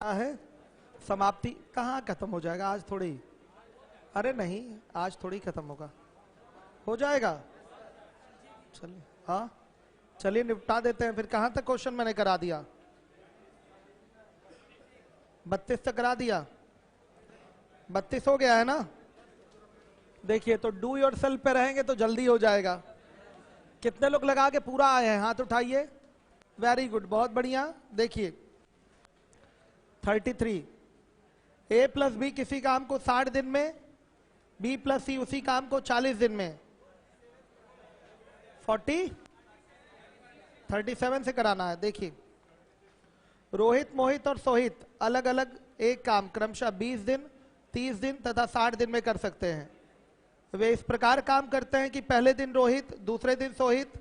है समाप्ति। कहाँ खत्म हो जाएगा आज थोड़ी, अरे नहीं आज थोड़ी खत्म होगा, हो जाएगा। चलिए हाँ चलिए निपटा देते हैं। फिर कहाँ तक क्वेश्चन मैंने करा दिया? 32 तक करा दिया, 32 हो गया है ना। देखिए तो डू योर सेल्फ पे रहेंगे तो जल्दी हो जाएगा। कितने लोग लगा के पूरा आए हैं? हाथ उठाइए। वेरी गुड, बहुत बढ़िया। देखिए 33, ए प्लस बी किसी काम को 60 दिन में, बी प्लस सी उसी काम को 40 दिन में, 37 से कराना है। देखिए रोहित, मोहित और सोहित अलग अलग एक काम क्रमशः 20 दिन, 30 दिन तथा 60 दिन में कर सकते हैं। वे इस प्रकार काम करते हैं कि पहले दिन रोहित, दूसरे दिन सोहित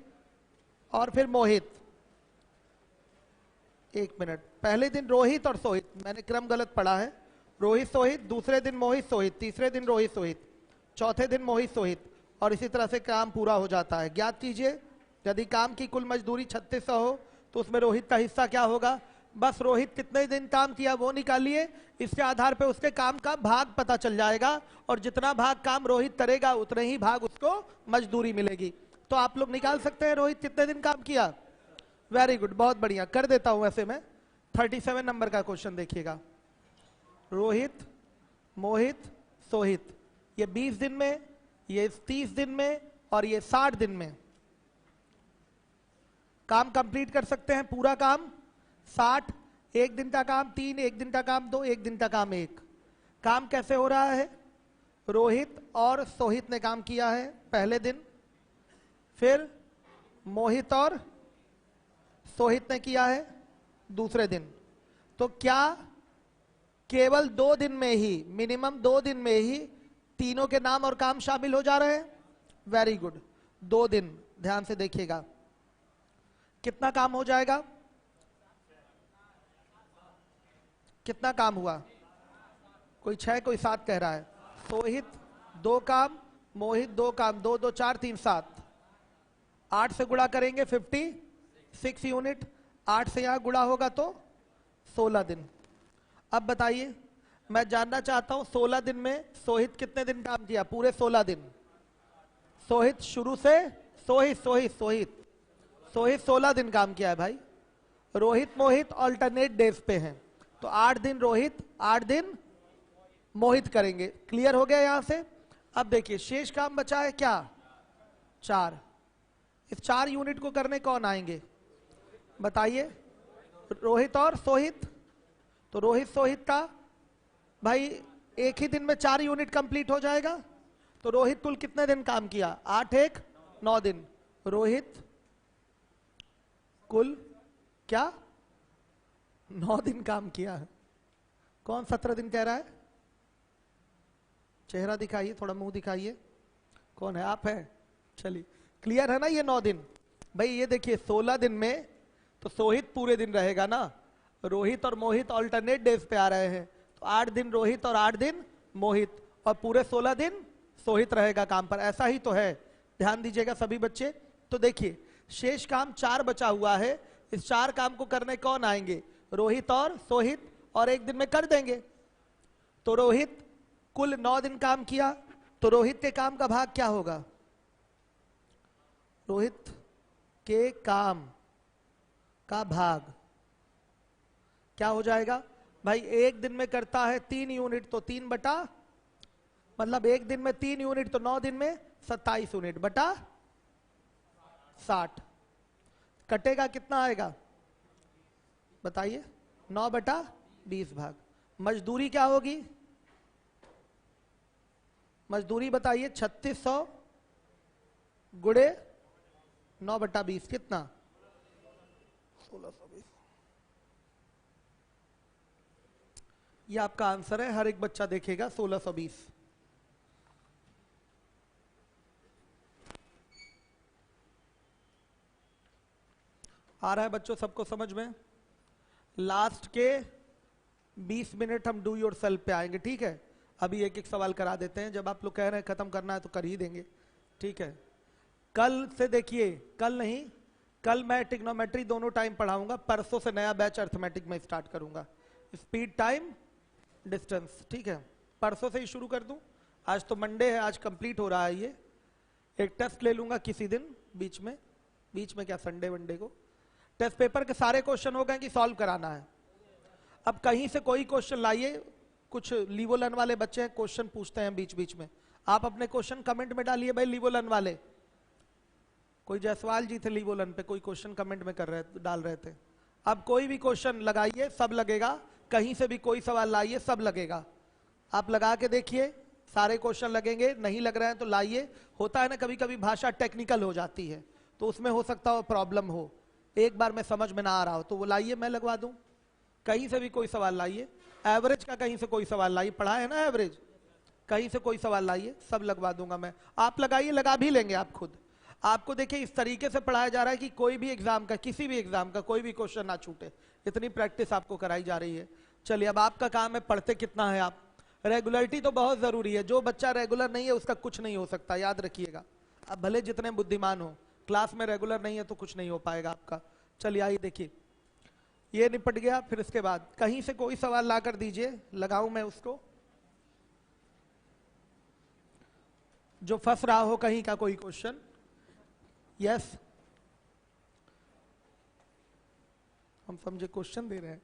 और फिर मोहित। एक मिनट, पहले दिन रोहित और सोहित, मैंने क्रम गलत पढ़ा है। रोहित सोहित, दूसरे दिन मोहित सोहित, तीसरे दिन रोहित सोहित, चौथे दिन मोहित सोहित, और इसी तरह से काम पूरा हो जाता है। ज्ञात कीजिए यदि काम की कुल मजदूरी 3600 हो तो उसमें रोहित का हिस्सा क्या होगा? बस रोहित कितने दिन काम किया वो निकालिए, इसके आधार पे उसके काम का भाग पता चल जाएगा, और जितना भाग काम रोहित करेगा उतने ही भाग उसको मजदूरी मिलेगी। तो आप लोग निकाल सकते हैं रोहित कितने दिन काम किया। वेरी गुड, बहुत बढ़िया, कर देता हूं वैसे मैं। 37 नंबर का क्वेश्चन देखिएगा। रोहित, मोहित, सोहित, ये 20 दिन में, ये 30 दिन में और ये 60 दिन में काम कंप्लीट कर सकते हैं। पूरा काम 60, एक दिन का काम 3, एक दिन का काम 2, एक दिन का काम 1। काम कैसे हो रहा है? रोहित और सोहित ने काम किया है पहले दिन, फिर मोहित और सोहित ने किया है दूसरे दिन। तो क्या केवल 2 दिन में ही, मिनिमम 2 दिन में ही तीनों के नाम और काम शामिल हो जा रहे हैं? वेरी गुड, 2 दिन। ध्यान से देखिएगा कितना काम हो जाएगा, कितना काम हुआ? कोई 6 कोई 7 कह रहा है। सोहित 2 काम, मोहित 2 काम, 2 2 4 3 7, 8 से गुणा करेंगे 56 यूनिट, 8 से यहां गुणा होगा तो 16 दिन। अब बताइए, मैं जानना चाहता हूं 16 दिन में सोहित कितने दिन काम किया? पूरे 16 दिन। सोहित शुरू से, सोहित सोहित सोहित सोहित 16 दिन काम किया है भाई। रोहित मोहित अल्टरनेट डेज पे हैं, तो 8 दिन रोहित 8 दिन मोहित करेंगे। क्लियर हो गया यहां से? अब देखिए शेष काम बचा है क्या? 4। इस 4 यूनिट को करने कौन आएंगे बताइए? रोहित और सोहित। तो रोहित सोहित का भाई एक ही दिन में 4 यूनिट कंप्लीट हो जाएगा। तो रोहित कुल कितने दिन काम किया? 8 1 9 दिन। रोहित कुल क्या 9 दिन काम किया है। कौन 17 दिन कह रहा है? चेहरा दिखाइए, थोड़ा मुंह दिखाइए। कौन है? आप है? चलिए क्लियर है ना ये 9 दिन। भाई ये देखिए 16 दिन में तो सोहित पूरे दिन रहेगा ना, रोहित और मोहित अल्टरनेट डेज पे आ रहे हैं, तो 8 दिन रोहित और 8 दिन मोहित, और पूरे 16 दिन सोहित रहेगा काम पर। ऐसा ही तो है, ध्यान दीजिएगा सभी बच्चे। तो देखिए शेष काम 4 बचा हुआ है, इस 4 काम को करने कौन आएंगे? रोहित और सोहित, और एक दिन में कर देंगे। तो रोहित कुल 9 दिन काम किया, तो रोहित के काम का भाग क्या होगा? रोहित के काम का भाग क्या हो जाएगा भाई? एक दिन में करता है 3 यूनिट, तो 3 बटा, मतलब एक दिन में 3 यूनिट, तो 9 दिन में 27 यूनिट बटा 60। कटेगा कितना आएगा बताइए? 9 बटा 20 भाग। मजदूरी क्या होगी? मजदूरी बताइए। 3600 गुणे 9 बटा 20 कितना? 1620। ये आपका आंसर है, हर एक बच्चा देखेगा 1620। आ रहा है बच्चों सबको समझ में? लास्ट के 20 मिनट हम डू योर सेल्फ पे आएंगे, ठीक है? अभी एक एक सवाल करा देते हैं, जब आप लोग कह रहे हैं खत्म करना है तो कर ही देंगे, ठीक है? कल से देखिए, कल नहीं, कल मैं ट्रिग्नोमेट्री दोनों टाइम पढ़ाऊंगा, परसों से नया बैच अर्थमेटिक में स्टार्ट करूंगा, स्पीड, टाइम, डिस्टेंस। ठीक है, परसों से ही शुरू कर दूं, आज तो मंडे है, आज कंप्लीट हो रहा है ये। एक टेस्ट ले लूंगा किसी दिन बीच में क्या संडे वनडे को। टेस्ट पेपर के सारे क्वेश्चन हो गए कि सॉल्व कराना है? अब कहीं से कोई क्वेश्चन लाइए, कुछ लीवोलन वाले बच्चे हैं क्वेश्चन पूछते हैं बीच बीच में, आप अपने क्वेश्चन कमेंट में डालिए भाई लीवोलन वाले। कोई जायसवाल जी थे लीवोलन पे, कोई क्वेश्चन कमेंट में डाल रहे थे। अब कोई भी क्वेश्चन लगाइए, सब लगेगा, कहीं से भी कोई सवाल लाइए, सब लगेगा। आप लगा के देखिए, सारे क्वेश्चन लगेंगे, नहीं लग रहे हैं तो लाइए। होता है ना कभी कभी भाषा टेक्निकल हो जाती है, तो उसमें हो सकता हो प्रॉब्लम हो, एक बार में समझ में ना आ रहा हो, तो वो लाइए, मैं लगवा दूं। कहीं से भी कोई सवाल लाइए, एवरेज का कहीं से कोई सवाल लाइए, पढ़ा है ना एवरेज, कहीं से कोई सवाल लाइए, सब लगवा दूंगा मैं। आप लगाइए, लगा भी लेंगे आप खुद। आपको देखिए इस तरीके से पढ़ाया जा रहा है कि कोई भी एग्जाम का, किसी भी एग्जाम का कोई भी क्वेश्चन ना छूटे, इतनी प्रैक्टिस आपको कराई जा रही है। चलिए, अब आपका काम है पढ़ते कितना है आप। रेगुलरिटी तो बहुत जरूरी है, जो बच्चा रेगुलर नहीं है उसका कुछ नहीं हो सकता, याद रखिएगा। अब भले जितने बुद्धिमान हो, क्लास में रेगुलर नहीं है तो कुछ नहीं हो पाएगा आपका। चलिए आइए देखिए, ये निपट गया। फिर इसके बाद कहीं से कोई सवाल ला कर दीजिए, लगाऊं मैं उसको, जो फंस रहा हो कहीं का कोई क्वेश्चन। यस, हम समझे क्वेश्चन दे रहे हैं।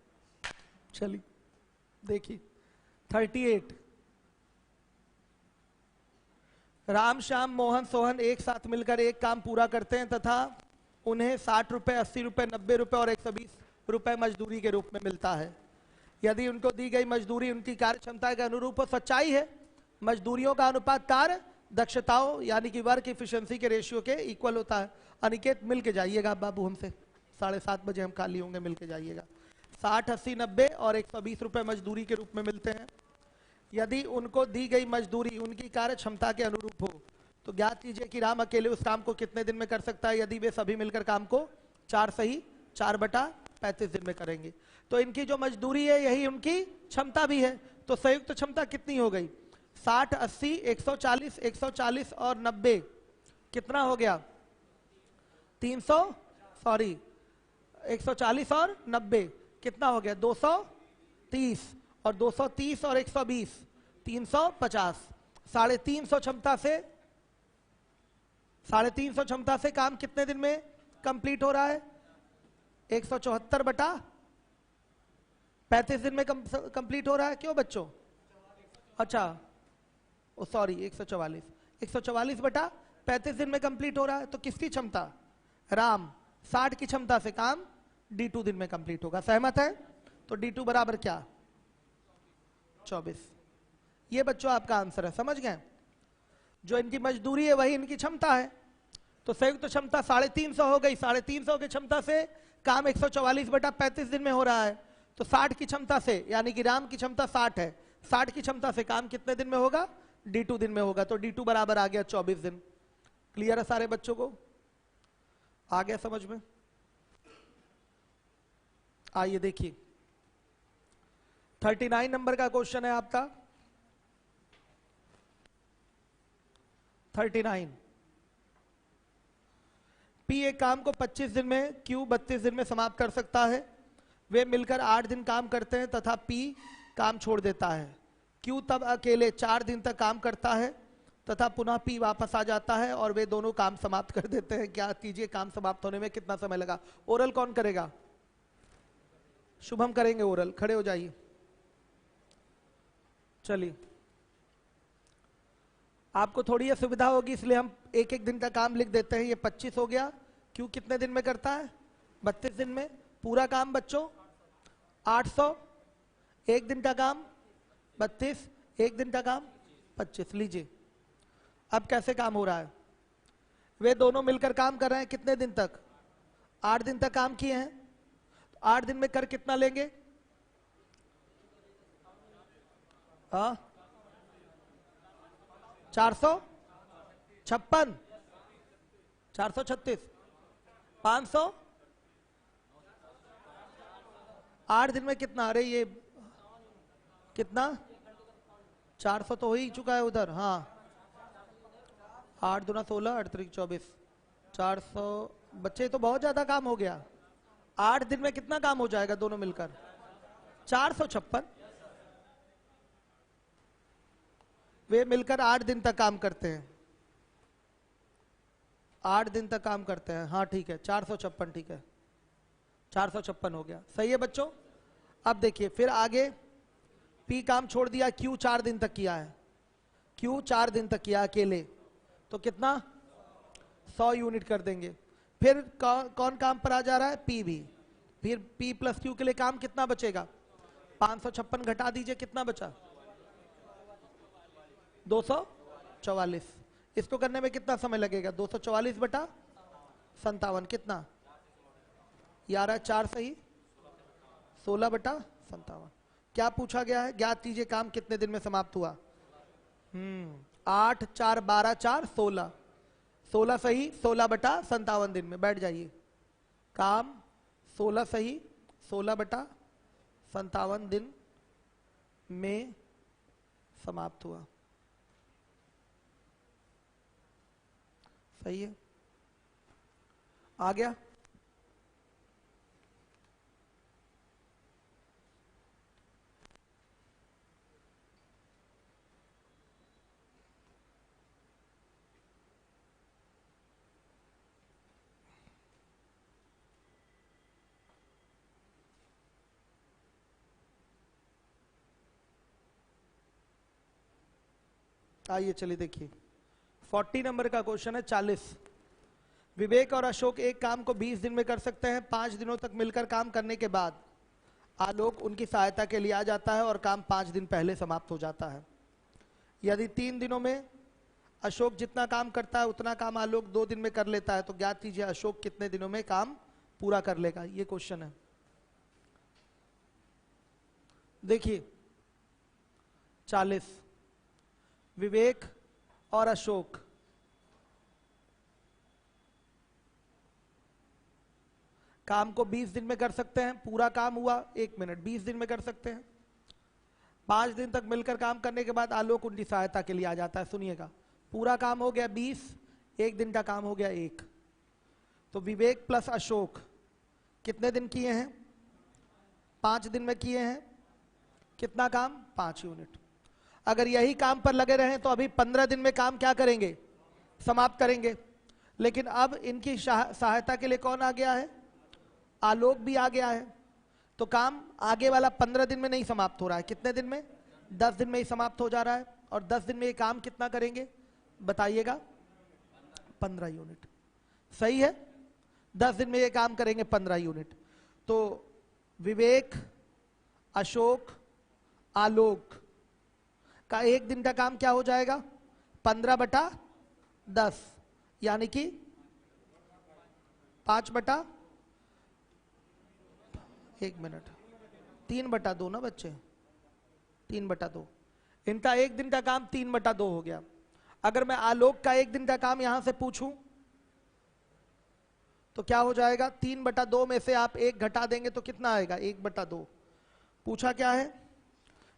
चलिए देखिए 38, राम, श्याम, मोहन, सोहन एक साथ मिलकर एक काम पूरा करते हैं तथा उन्हें 60 रुपए, 80 रुपए, 90 रुपए और 120 रुपए मजदूरी के रूप में मिलता है। यदि उनको दी गई मजदूरी उनकी कार्य क्षमता के अनुरूप हो, सच्चाई है। मजदूरियों का अनुपात कार्य दक्षताओं यानी कि वर्क इफिशिएंसी के रेशियो के इक्वल होता है। अनिकेत मिल के जाइएगा बाबू हमसे, 7:30 बजे हम खाली होंगे, मिल के जाइएगा। 60, 80, 90 और 120 रुपए मजदूरी के रूप में मिलते हैं। यदि उनको दी गई मजदूरी उनकी कार्य क्षमता के अनुरूप हो तो ज्ञात कीजिए कि राम अकेले उस काम को कितने दिन में कर सकता है। यदि वे सभी मिलकर काम को 4 सही 4/35 दिन में करेंगे तो इनकी जो मजदूरी है यही उनकी क्षमता भी है। तो संयुक्त क्षमता कितनी हो गई? 60, 80, 140, 140 और 90 कितना हो गया? 140 और 90 कितना हो गया? 230 और 230 और 120 350। 350 क्षमता से काम कितने दिन में कंप्लीट हो रहा है? 174/35 दिन में कंप्लीट हो रहा है। क्यों बच्चों? अच्छा सॉरी 144/35 दिन में कंप्लीट हो रहा है। तो किसकी क्षमता? राम। 60 की क्षमता से काम D2 दिन में कंप्लीट होगा। सहमत है? तो D2 बराबर क्या? 24। ये बच्चों आपका आंसर है, समझ गए? जो इनकी मजदूरी है वही इनकी क्षमता है। तो संयुक्त क्षमता 350 हो गई। 350 की क्षमता से काम 144/35 दिन में हो रहा है। तो 60 की क्षमता से, यानी कि राम की क्षमता 60 है, 60 की क्षमता से काम कितने दिन में होगा? D2 दिन में होगा। तो D2 बराबर आ गया 24 दिन। क्लियर है सारे बच्चों को? आ गया समझ में? आइए देखिए 39 नंबर का क्वेश्चन है आपका। 39, P एक काम को 25 दिन में, Q 32 दिन में समाप्त कर सकता है। वे मिलकर 8 दिन काम करते हैं तथा P काम छोड़ देता है। Q तब अकेले 4 दिन तक काम करता है तथा पुनः P वापस आ जाता है और वे दोनों काम समाप्त कर देते हैं। क्या कीजिए, काम समाप्त होने में कितना समय लगा? ओरल कौन करेगा? शुभम करेंगे ओरल, खड़े हो जाइए। चलिए, आपको थोड़ी ये सुविधा होगी इसलिए हम एक एक दिन का काम लिख देते हैं। ये 25 हो गया। Q कितने दिन में करता है? 32 दिन में। पूरा काम बच्चों 800, एक दिन का काम 32, एक दिन का काम 25। लीजिए अब कैसे काम हो रहा है। वे दोनों मिलकर काम कर रहे हैं कितने दिन तक? 8 दिन तक काम किए हैं। 8 दिन में कर कितना लेंगे? 456, 436, 500। 8 दिन में कितना? अरे ये कितना? 400 तो हो ही चुका है उधर। हाँ, 8 दूना 16, 8 त्रिक 24, 400। बच्चे तो बहुत ज्यादा काम हो गया। 8 दिन में कितना काम हो जाएगा दोनों मिलकर? 456। वे मिलकर 8 दिन तक काम करते हैं, 8 दिन तक काम करते हैं। हाँ ठीक है, 456 ठीक है, 456 हो गया, सही है बच्चों। अब देखिए फिर आगे पी काम छोड़ दिया, क्यू 4 दिन तक किया है, क्यू 4 दिन तक किया अकेले, तो कितना 100 यूनिट कर देंगे। फिर कौन काम पर आ जा रहा है, पी भी। फिर पी प्लस क्यू के लिए काम कितना बचेगा, 556 घटा दीजिए, कितना बचा 244। इसको करने में कितना समय लगेगा, 244 बटा 57 कितना, 11 4 सही 16 बटा 57। क्या पूछा गया है, ज्ञात कीजिए काम कितने दिन में समाप्त हुआ। 8 4 12 4 16, 16 सही 16 बटा 57 दिन में। बैठ जाइए, काम 16 सही 16 बटा 57 दिन में समाप्त हुआ, सही है। आ गया, आइए चलिए देखिए 40 नंबर का क्वेश्चन है। 40, विवेक और अशोक एक काम को 20 दिन में कर सकते हैं। 5 दिनों तक मिलकर काम करने के बाद आलोक उनकी सहायता के लिए आ जाता है और काम 5 दिन पहले समाप्त हो जाता है। यदि 3 दिनों में अशोक जितना काम करता है उतना काम आलोक 2 दिन में कर लेता है, तो ज्ञात कीजिए अशोक कितने दिनों में काम पूरा कर लेगा। ये क्वेश्चन है। देखिए 40, विवेक और अशोक काम को 20 दिन में कर सकते हैं। पूरा काम हुआ 1 मिनट, 20 दिन में कर सकते हैं। 5 दिन तक मिलकर काम करने के बाद आलोक उनकी सहायता के लिए आ जाता है। सुनिएगा, पूरा काम हो गया 20, 1 दिन का काम हो गया 1। तो विवेक प्लस अशोक कितने दिन किए हैं, 5 दिन में किए हैं। कितना काम, 5 यूनिट। अगर यही काम पर लगे रहें तो अभी 15 दिन में काम क्या करेंगे, समाप्त करेंगे। लेकिन अब इनकी सहायता के लिए कौन आ गया है, आलोक भी आ गया है। तो काम आगे वाला 15 दिन में नहीं समाप्त हो रहा है, कितने दिन में, 10 दिन में ही समाप्त हो जा रहा है। और 10 दिन में ये काम कितना करेंगे बताइएगा, 15 यूनिट, सही है। 10 दिन में ये काम करेंगे 15 यूनिट। तो विवेक, अशोक, आलोक का 1 दिन का काम क्या हो जाएगा, 15 बटा 10, यानी कि 5 बटा 1 मिनट, 3 बटा 2 ना बच्चे, 3 बटा 2। इनका 1 दिन का काम 3 बटा 2 हो गया। अगर मैं आलोक का 1 दिन का काम यहां से पूछूं तो क्या हो जाएगा, 3 बटा 2 में से आप 1 घटा देंगे तो कितना आएगा, 1 बटा 2। पूछा क्या है,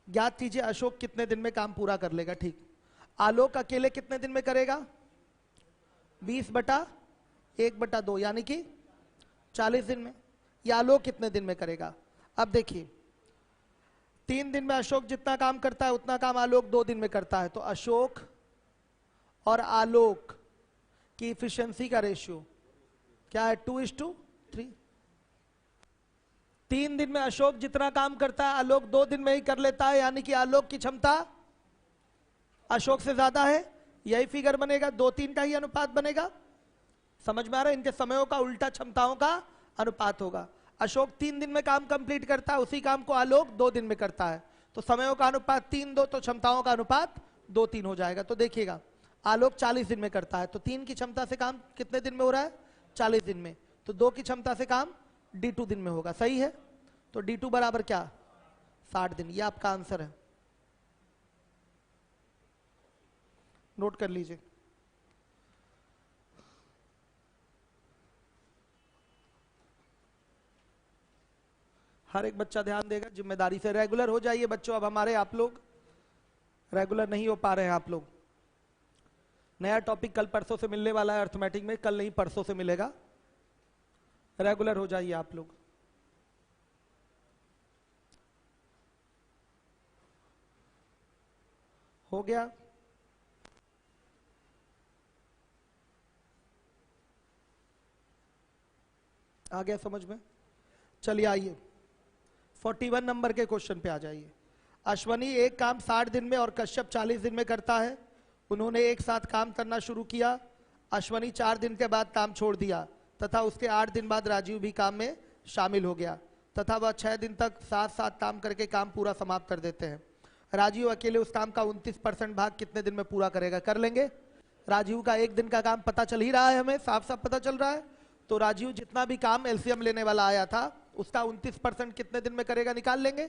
ज्ञात कीजिए अशोक कितने दिन में काम पूरा कर लेगा। ठीक, आलोक अकेले कितने दिन में करेगा, 20 बटा 1 बटा 2 यानी कि 40 दिन में। या आलोक कितने दिन में करेगा। अब देखिए 3 दिन में अशोक जितना काम करता है उतना काम आलोक 2 दिन में करता है। तो अशोक और आलोक की इफिशिएंसी का रेशियो क्या है, 2:3। 3 दिन में अशोक जितना काम करता है आलोक 2 दिन में ही कर लेता है, यानी कि आलोक की क्षमता अशोक से ज्यादा है। यही फिगर बनेगा, 2:3 का ही अनुपात बनेगा। समझ में आ रहा है, इनके समयों का उल्टा क्षमताओं का अनुपात होगा। अशोक 3 दिन में काम कंप्लीट करता है, उसी काम को आलोक 2 दिन में करता है। तो समयों का अनुपात 3:2, तो क्षमताओं का अनुपात 2:3 हो जाएगा। तो देखिएगा आलोक 40 दिन में करता है, तो 3 की क्षमता से काम कितने दिन में हो रहा है, 40 दिन में। तो 2 की क्षमता से काम D2 दिन में होगा, सही है। तो D2 बराबर क्या, 60 दिन। ये आपका आंसर है, नोट कर लीजिए। हर एक बच्चा ध्यान देगा, जिम्मेदारी से रेगुलर हो जाइए बच्चों। अब हमारे आप लोग रेगुलर नहीं हो पा रहे हैं। आप लोग नया टॉपिक कल परसों से मिलने वाला है अर्थमेटिक में, कल नहीं परसों से मिलेगा। रेगुलर हो जाइए आप लोग। हो गया। आ गया समझ में? चलिए आइए 41 नंबर के क्वेश्चन पे आ जाइए। अश्वनी एक काम 60 दिन में और कश्यप 40 दिन में करता है। उन्होंने एक साथ काम करना शुरू किया। अश्वनी 4 दिन के बाद काम छोड़ दिया तथा उसके 8 दिन बाद राजीव भी काम में शामिल हो गया तथा वह 6 दिन तक साथ साथ काम करके काम पूरा समाप्त कर देते हैं। राजीव अकेले उस काम का 29% भाग कितने दिन में पूरा करेगा? कर लेंगे। राजीव का एक दिन का काम पता चल ही रहा है, हमें साफ साफ पता चल रहा है। तो राजीव जितना भी काम एलसीएम लेने वाला आया था उसका 29% कितने दिन में करेगा? निकाल लेंगे,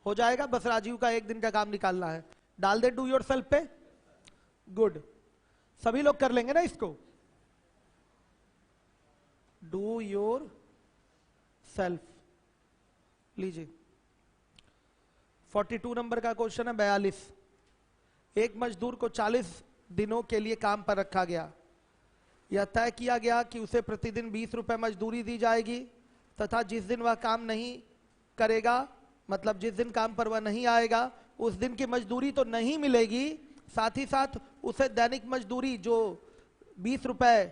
हो जाएगा। बस राजीव का एक दिन का काम निकालना है। डाल दे डू योर सेल्फ पे। गुड, सभी लोग कर लेंगे ना इसको। डू योर सेल्फ लीजिए। 42 नंबर का क्वेश्चन है 42। एक मजदूर को 40 दिनों के लिए काम पर रखा गया। यह तय किया गया कि उसे प्रतिदिन 20 रुपए मजदूरी दी जाएगी तथा जिस दिन वह काम नहीं करेगा, मतलब जिस दिन काम पर वह नहीं आएगा, उस दिन की मजदूरी तो नहीं मिलेगी, साथ ही साथ उसे दैनिक मजदूरी जो 20 रुपए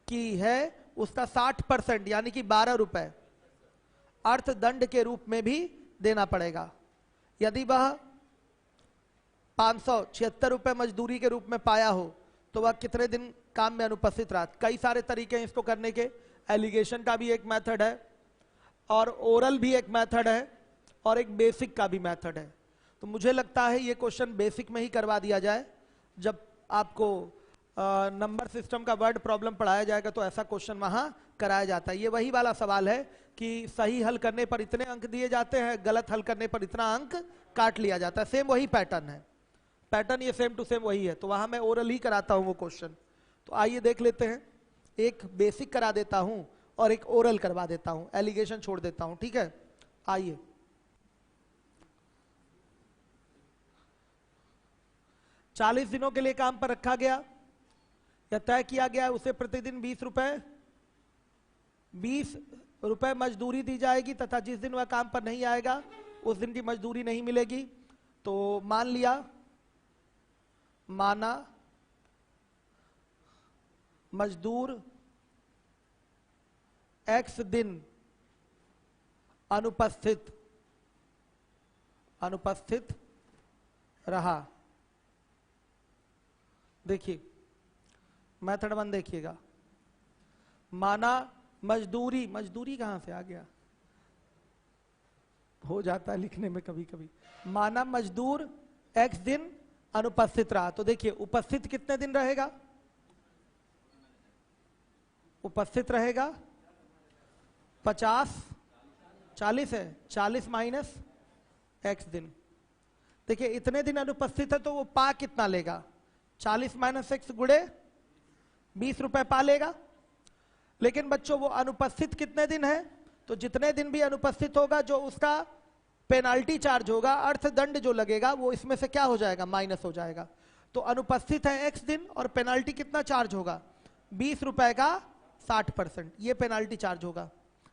की है उसका 60% यानी कि 12 रुपए अर्थदंड के रूप में भी देना पड़ेगा। यदि वह 576 रुपए मजदूरी के रूप में पाया हो तो वह कितने दिन काम में अनुपस्थित रहा? कई सारे तरीके हैं इसको करने के। एलिगेशन का भी एक मेथड है और ओरल भी एक मेथड है और एक बेसिक का भी मेथड है। तो मुझे लगता है ये क्वेश्चन बेसिक में ही करवा दिया जाए। जब आपको नंबर सिस्टम का वर्ड प्रॉब्लम पढ़ाया जाएगा तो ऐसा क्वेश्चन वहां कराया जाता है। ये वही वाला सवाल है कि सही हल करने पर इतने अंक दिए जाते हैं, गलत हल करने पर इतना अंक काट लिया जाता है। सेम वही पैटर्न है, पैटर्न ये सेम टू सेम वही है। तो वहां मैं ओरल ही कराता हूं वो क्वेश्चन। तो आइए देख लेते हैं। एक बेसिक करा देता हूं और एक ओरल करवा देता हूं, एलिगेशन छोड़ देता हूं, ठीक है? आइए। चालीस दिनों के लिए काम पर रखा गया। यह तय किया गया उसे प्रतिदिन 20 रुपए मजदूरी दी जाएगी तथा जिस दिन वह काम पर नहीं आएगा उस दिन की मजदूरी नहीं मिलेगी। तो मान लिया, माना मजदूर x दिन अनुपस्थित रहा। देखिए मेथड 1 देखिएगा। माना मजदूरी कहां से आ गया, हो जाता है लिखने में कभी कभी। माना मजदूर x दिन अनुपस्थित रहा। तो देखिए उपस्थित कितने दिन रहेगा? उपस्थित रहेगा 50, 40 है, 40 माइनस x दिन। देखिए इतने दिन अनुपस्थित है तो वो पा कितना लेगा? 40 माइनस x गुणे 20 रुपए पा लेगा। लेकिन बच्चों वो अनुपस्थित कितने दिन है? तो जितने दिन भी अनुपस्थित होगा जो उसका पेनाल्टी चार्ज होगा, अर्थदंड जो लगेगा, वो इसमें से क्या हो जाएगा? माइनस हो जाएगा। तो अनुपस्थित है x दिन और पेनाल्टी कितना चार्ज होगा? 20 रुपए का 60%, ये पेनाल्टी चार्ज होगा।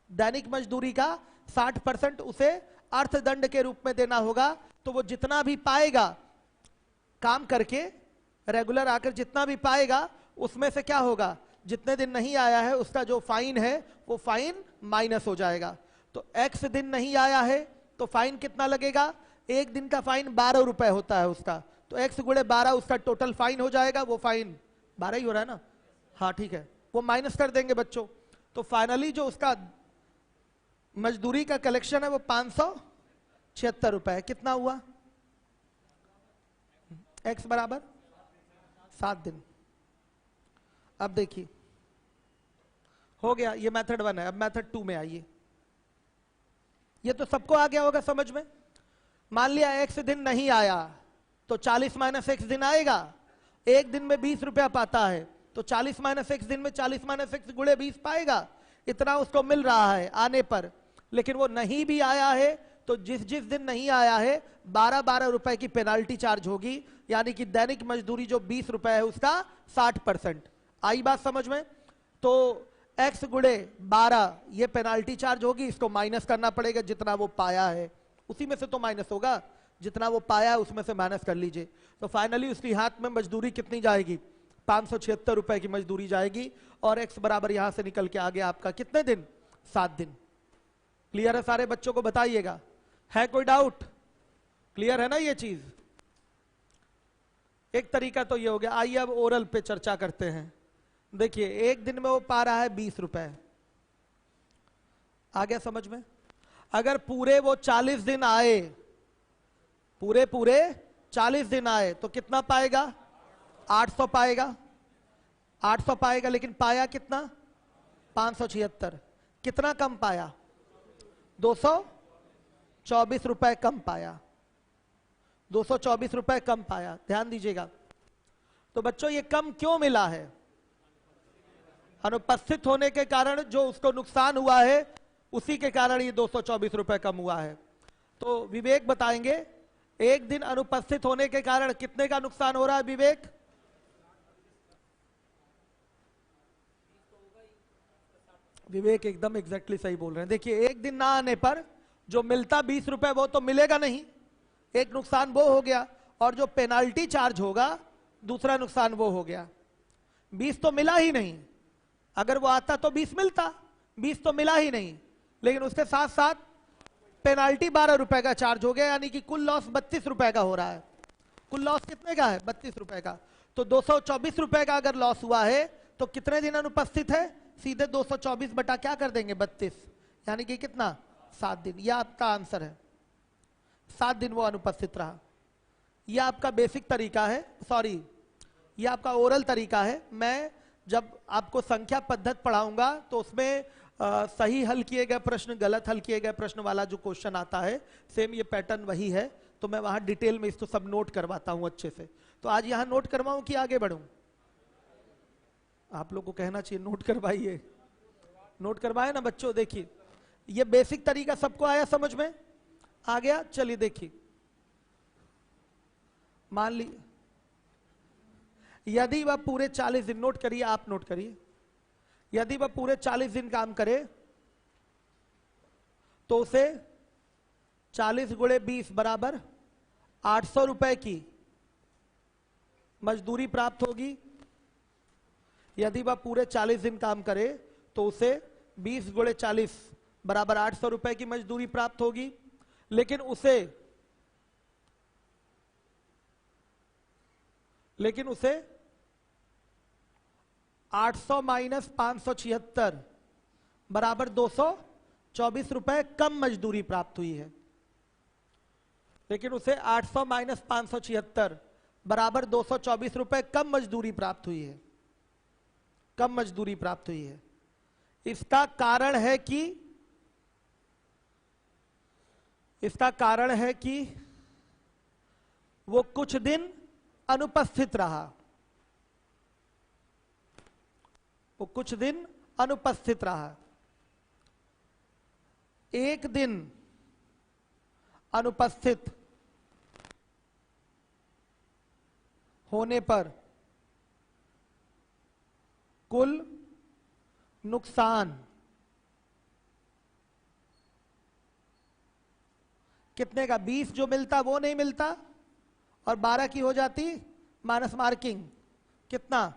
दैनिक मजदूरी का 60% उसे अर्थदंड के रूप में देना होगा। तो वो जितना भी पाएगा काम करके, रेगुलर आकर जितना भी पाएगा उसमें से क्या होगा? जितने दिन नहीं आया है उसका जो फाइन है वो फाइन माइनस हो जाएगा। तो x दिन नहीं आया है तो फाइन कितना लगेगा? एक दिन का फाइन 12 रुपए होता है उसका। तो x गुणे 12 उसका टोटल फाइन हो जाएगा। वो फाइन 12 ही हो रहा है ना? हाँ ठीक है, वो माइनस कर देंगे बच्चों। तो फाइनली जो उसका मजदूरी का कलेक्शन है वो 576 रुपए है। कितना हुआ? x बराबर 7 दिन। अब देखिए हो गया, ये मेथड 1 है। अब मेथड 2 में आइए। ये तो सबको आ गया होगा समझ में। मान लिया x दिन नहीं आया तो 40 माइनस x दिन आएगा। एक दिन में 20 रुपया पाता है तो 40 माइनस x दिन में 40 माइनस x गुणे 20 पाएगा। इतना उसको मिल रहा है आने पर। लेकिन वो नहीं भी आया है तो जिस जिस दिन नहीं आया है 12-12 रुपए की पेनाल्टी चार्ज होगी। यानी कि दैनिक मजदूरी जो 20 रुपए है उसका 60%। आई बात समझ में? तो x गुणे 12 ये पेनाल्टी चार्ज होगी, इसको माइनस करना पड़ेगा जितना वो पाया है, उसी में से तो माइनस होगा। जितना वो पाया है उसमें से माइनस कर लीजिए। तो फाइनली उसकी हाथ में मजदूरी कितनी जाएगी? 576 रुपए की मजदूरी जाएगी। और x बराबर यहां से निकल के आ गया आपका कितने दिन? 7 दिन। क्लियर है? सारे बच्चों को बताइएगा। है कोई डाउट? क्लियर है ना ये चीज? एक तरीका तो ये हो गया। आइए अब ओरल पे चर्चा करते हैं। देखिए एक दिन में वो पा रहा है 20 रुपए। आ गया समझ में? अगर पूरे वो 40 दिन आए, पूरे 40 दिन आए तो कितना पाएगा? 800 पाएगा। 800 पाएगा, लेकिन पाया कितना? 576। कितना कम पाया? 224 रुपए कम पाया। 224 रुपए कम पाया। ध्यान दीजिएगा। तो बच्चों ये कम क्यों मिला है? अनुपस्थित होने के कारण जो उसको नुकसान हुआ है, उसी के कारण ये 224 रुपए कम हुआ है। तो विवेक बताएंगे एक दिन अनुपस्थित होने के कारण कितने का नुकसान हो रहा है विवेक? विवेक एकदम एग्जैक्टली सही बोल रहे हैं। देखिए एक दिन ना आने पर जो मिलता 20 रुपए वो तो मिलेगा नहीं, एक नुकसान वो हो गया। और जो पेनाल्टी चार्ज होगा दूसरा नुकसान वो हो गया। 20 तो मिला ही नहीं। अगर वो आता तो 20 मिलता, 20 तो मिला ही नहीं, लेकिन उसके साथ साथ पेनाल्टी 12 रुपए का चार्ज हो गया, यानी कि कुल लॉस 32 रुपए का हो रहा है। कुल लॉस कितने का है? 32 रुपए का। तो 224 रुपए का अगर लॉस हुआ है तो कितने दिन अनुपस्थित है? सीधे 224 बटा क्या कर देंगे? 32, यानी कि कितना? 7 दिन। यह आपका आंसर है। 7 दिन वो अनुपस्थित रहा। यह आपका बेसिक तरीका है, सॉरी यह आपका ओरल तरीका है। मैं जब आपको संख्या पद्धति पढ़ाऊंगा तो उसमें सही हल किए गए प्रश्न, गलत हल किए गए प्रश्न वाला जो क्वेश्चन आता है, सेम ये पैटर्न वही है। तो मैं वहां डिटेल में इसको सब नोट करवाता हूं अच्छे से। तो आज यहां नोट करवाऊं कि आगे बढ़ूं? आप लोग को कहना चाहिए नोट करवाइए। नोट करवाए ना बच्चों? देखिए ये बेसिक तरीका सबको आया समझ में? आ गया? चलिए देखिए, मान ली यदि वह पूरे 40 दिन, नोट करिए, आप नोट करिए, यदि वह पूरे 40 दिन काम करे तो उसे 40 गुणे 20 बराबर 800 रुपए की मजदूरी प्राप्त होगी। यदि वह पूरे 40 दिन काम करे तो उसे 20 गुणे 40 बराबर 800 रुपए की मजदूरी प्राप्त होगी। लेकिन उसे 800 माइनस 576 बराबर 224 रुपए कम मजदूरी प्राप्त हुई है। लेकिन उसे 800 माइनस 576 बराबर 224 रुपए कम मजदूरी प्राप्त हुई है। कम मजदूरी प्राप्त हुई है। इसका कारण है कि वो कुछ दिन अनुपस्थित रहा। वो कुछ दिन अनुपस्थित रहा। एक दिन अनुपस्थित होने पर कुल नुकसान कितने का? 20 जो मिलता वो नहीं मिलता, और 12 की हो जाती माइनस मार्किंग, कितना?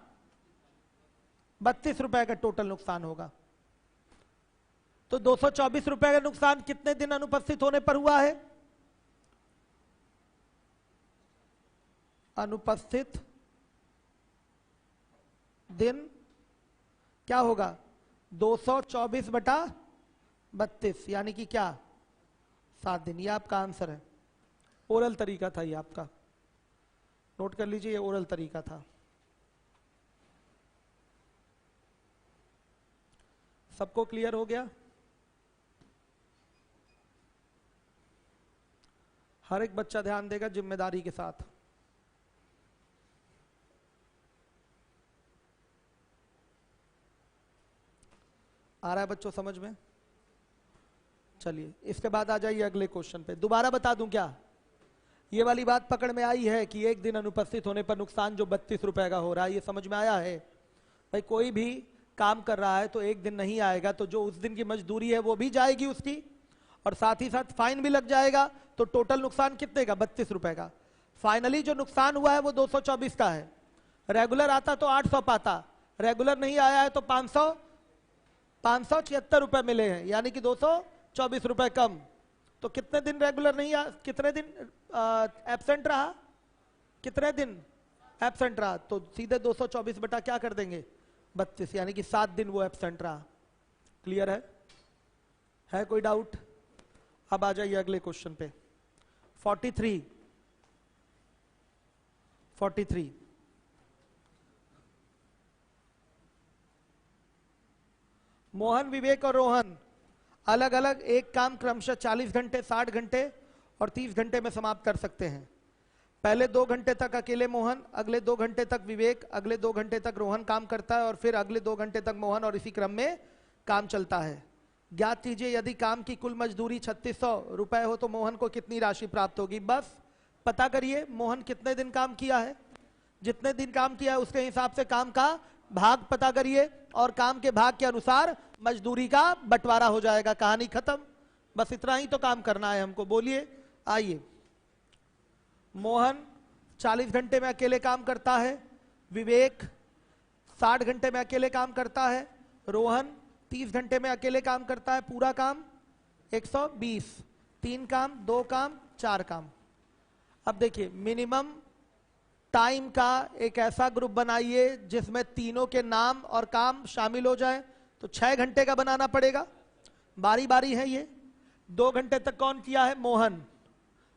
32 रुपए का टोटल नुकसान होगा। तो 224 रुपए का नुकसान कितने दिन अनुपस्थित होने पर हुआ है? अनुपस्थित दिन क्या होगा? 224 बटा 32, यानी कि क्या? 7 दिन। ये आपका आंसर है। ओरल तरीका था ये आपका, नोट कर लीजिए, ये ओरल तरीका था। सबको क्लियर हो गया? हर एक बच्चा ध्यान देगा जिम्मेदारी के साथ। आ रहा है बच्चों समझ में? चलिए इसके बाद आ जाइए अगले क्वेश्चन पे। दोबारा बता दूं क्या? ये वाली बात पकड़ में आई है कि एक दिन अनुपस्थित होने पर नुकसान जो 32 रुपए का हो रहा है, ये समझ में आया है? भाई कोई भी काम कर रहा है तो एक दिन नहीं आएगा तो जो उस दिन की मजदूरी है वो भी जाएगी उसकी, और साथ ही साथ फाइन भी लग जाएगा। तो टोटल नुकसान कितने का? 32 रुपए का। फाइनली जो नुकसान हुआ है वो 224 का है। रेगुलर आता तो 800 पाता, रेगुलर नहीं आया है तो 576 रुपए मिले हैं, यानी कि 224 रुपए कम। तो कितने दिन रेगुलर नहीं आ, कितने दिन एब्सेंट रहा, कितने दिन एब्सेंट रहा? तो सीधे 224 बटा क्या कर देंगे? 32, यानी कि 7 दिन वो एब्सेंट रहा। क्लियर है कोई डाउट? अब आ जाइए अगले क्वेश्चन पे। 43 मोहन, विवेक और रोहन अलग अलग एक काम क्रमशः 40 घंटे, 60 घंटे और 30 घंटे में समाप्त कर सकते हैं। पहले 2 घंटे तक अकेले मोहन, अगले 2 घंटे तक विवेक, अगले 2 घंटे तक रोहन काम करता है और फिर अगले 2 घंटे तक मोहन, और इसी क्रम में काम चलता है। ज्ञात कीजिए यदि काम की कुल मजदूरी 3600 रुपए हो तो मोहन को कितनी राशि प्राप्त होगी? बस पता करिए मोहन कितने दिन काम किया है, जितने दिन काम किया है उसके हिसाब से काम का भाग पता करिए और काम के भाग के अनुसार मजदूरी का बंटवारा हो जाएगा। कहानी खत्म। बस इतना ही तो काम करना है हमको। बोलिए, आइए। मोहन 40 घंटे में अकेले काम करता है, विवेक 60 घंटे में अकेले काम करता है, रोहन 30 घंटे में अकेले काम करता है। पूरा काम 120, 3 काम, 2 काम, 4 काम। अब देखिए मिनिमम टाइम का एक ऐसा ग्रुप बनाइए जिसमें तीनों के नाम और काम शामिल हो जाए। तो 6 घंटे का बनाना पड़ेगा। बारी बारी है ये। 2 घंटे तक कौन किया है? मोहन।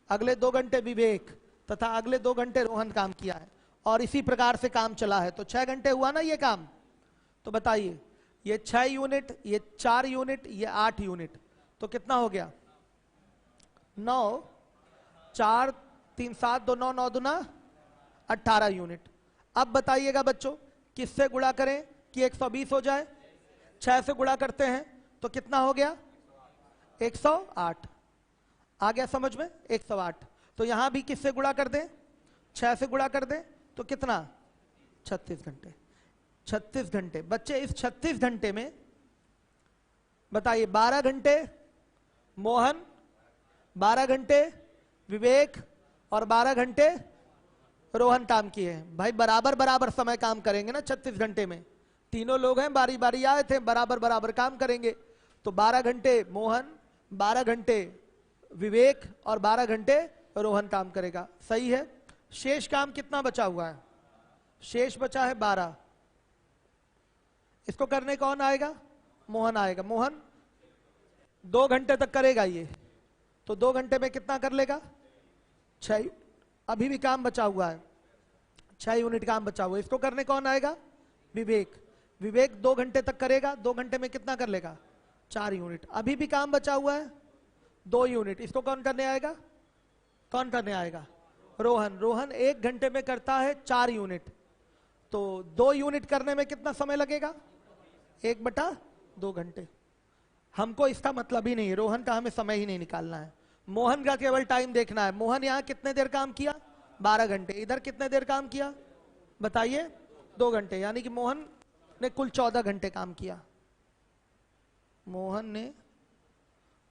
अगले 2 घंटे विवेक तथा अगले 2 घंटे रोहन काम किया है, और इसी प्रकार से काम चला है। तो 6 घंटे हुआ ना ये काम। तो बताइए ये 6 यूनिट, ये 4 यूनिट, ये 8 यूनिट, तो कितना हो गया? 9, 4, 3, 7, 2, 9, 9 दूना 18 यूनिट। अब बताइएगा बच्चों किससे गुणा करें कि 120 हो जाए? 6 से गुणा करते हैं तो कितना हो गया? 108। आ गया समझ में? 108। तो यहां भी किससे गुणा कर दें? 6 से गुणा कर दें तो कितना? 36 घंटे। 36 घंटे बच्चे, इस 36 घंटे में बताइए 12 घंटे मोहन, 12 घंटे विवेक और 12 घंटे रोहन काम किए हैं। भाई बराबर बराबर समय काम करेंगे ना 36 घंटे में। तीनों लोग हैं, बारी बारी आए थे, बराबर बराबर काम करेंगे। तो 12 घंटे मोहन, 12 घंटे विवेक और 12 घंटे रोहन काम करेगा। सही है। शेष काम कितना बचा हुआ है? शेष बचा है 12। इसको करने कौन आएगा? मोहन आएगा। मोहन 2 घंटे तक करेगा ये, तो 2 घंटे में कितना कर लेगा? 6। अभी भी काम बचा हुआ है, 6 यूनिट काम बचा हुआ है। इसको करने कौन आएगा? विवेक। विवेक 2 घंटे तक करेगा, 2 घंटे में कितना कर लेगा? 4 यूनिट। अभी भी काम बचा हुआ है 2 यूनिट। इसको कौन करने आएगा? कौन करने आएगा? रोहन। रोहन 1 घंटे में करता है 4 यूनिट। तो 2 यूनिट करने में कितना समय लगेगा? 1/2 घंटे। हमको इसका मतलब ही नहीं है, रोहन का हमें समय ही नहीं निकालना है, मोहन का केवल टाइम देखना है। मोहन यहां कितने देर काम किया? 12 घंटे। इधर कितने देर काम किया बताइए? 2 घंटे। यानी कि मोहन ने कुल 14 घंटे काम किया। मोहन ने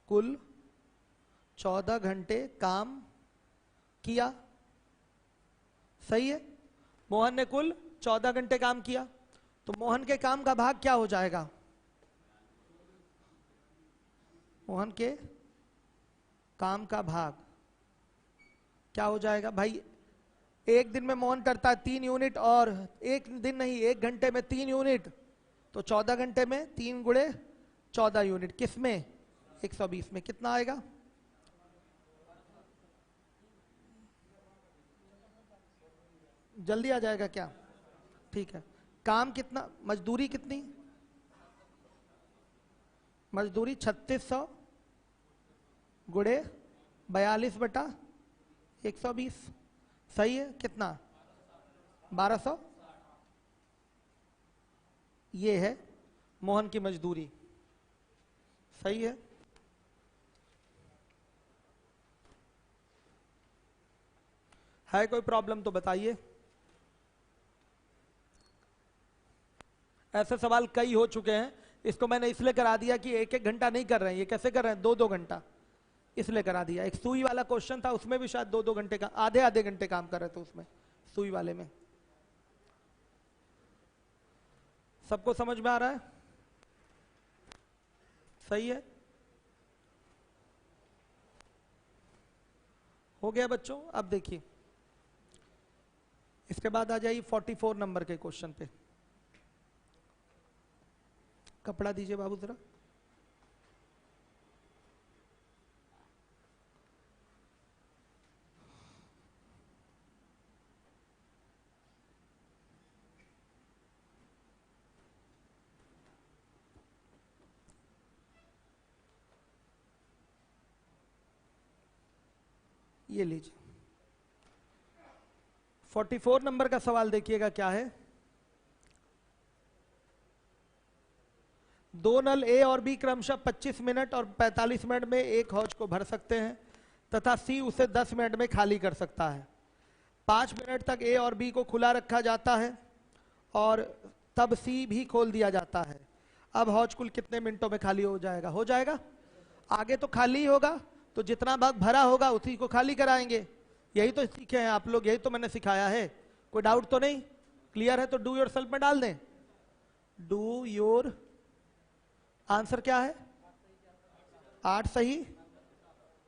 कुल 14 घंटे काम किया। सही है। मोहन ने कुल 14 घंटे काम किया। तो मोहन के काम का भाग क्या हो जाएगा? मोहन के काम का भाग क्या हो जाएगा भाई? एक दिन में मोहन करता है 3 यूनिट, और एक दिन नहीं 1 घंटे में 3 यूनिट, तो 14 घंटे में 3 गुणे 14 यूनिट। किस में? 120 में। कितना आएगा? जल्दी आ जाएगा क्या? ठीक है। काम कितना? मजदूरी कितनी? मजदूरी 3600 गुणे 42/120। सही है। कितना? 1200। ये है मोहन की मजदूरी। सही है। कोई प्रॉब्लम तो बताइए। ऐसे सवाल कई हो चुके हैं। इसको मैंने इसलिए करा दिया कि 1-1 घंटा नहीं कर रहे हैं, ये कैसे कर रहे हैं? 2-2 घंटा। इसलिए करा दिया। एक सुई वाला क्वेश्चन था, उसमें भी शायद 2-2 घंटे का, आधे आधे घंटे काम कर रहे थे उसमें, सुई वाले में। सबको समझ में आ रहा है? सही है, हो गया बच्चों। अब देखिए इसके बाद आ जाइए 44 नंबर के क्वेश्चन पे। कपड़ा दीजिए बाबू जरा। ये लीजिए 44 नंबर का सवाल देखिएगा क्या है। दो नल ए और बी क्रमशः 25 मिनट और 45 मिनट में एक हौज को भर सकते हैं तथा सी उसे 10 मिनट में खाली कर सकता है। 5 मिनट तक ए और बी को खुला रखा जाता है और तब सी भी खोल दिया जाता है। अब हौज कुल कितने मिनटों में खाली हो जाएगा? हो जाएगा, आगे तो खाली ही होगा, तो जितना भाग भरा होगा उसी को खाली कराएंगे। यही तो सीखे हैं आप लोग, यही तो मैंने सिखाया है। कोई डाउट तो नहीं? क्लियर है तो डू योर सेल्फ में डाल दें। डू योर, आंसर क्या है? 8 सही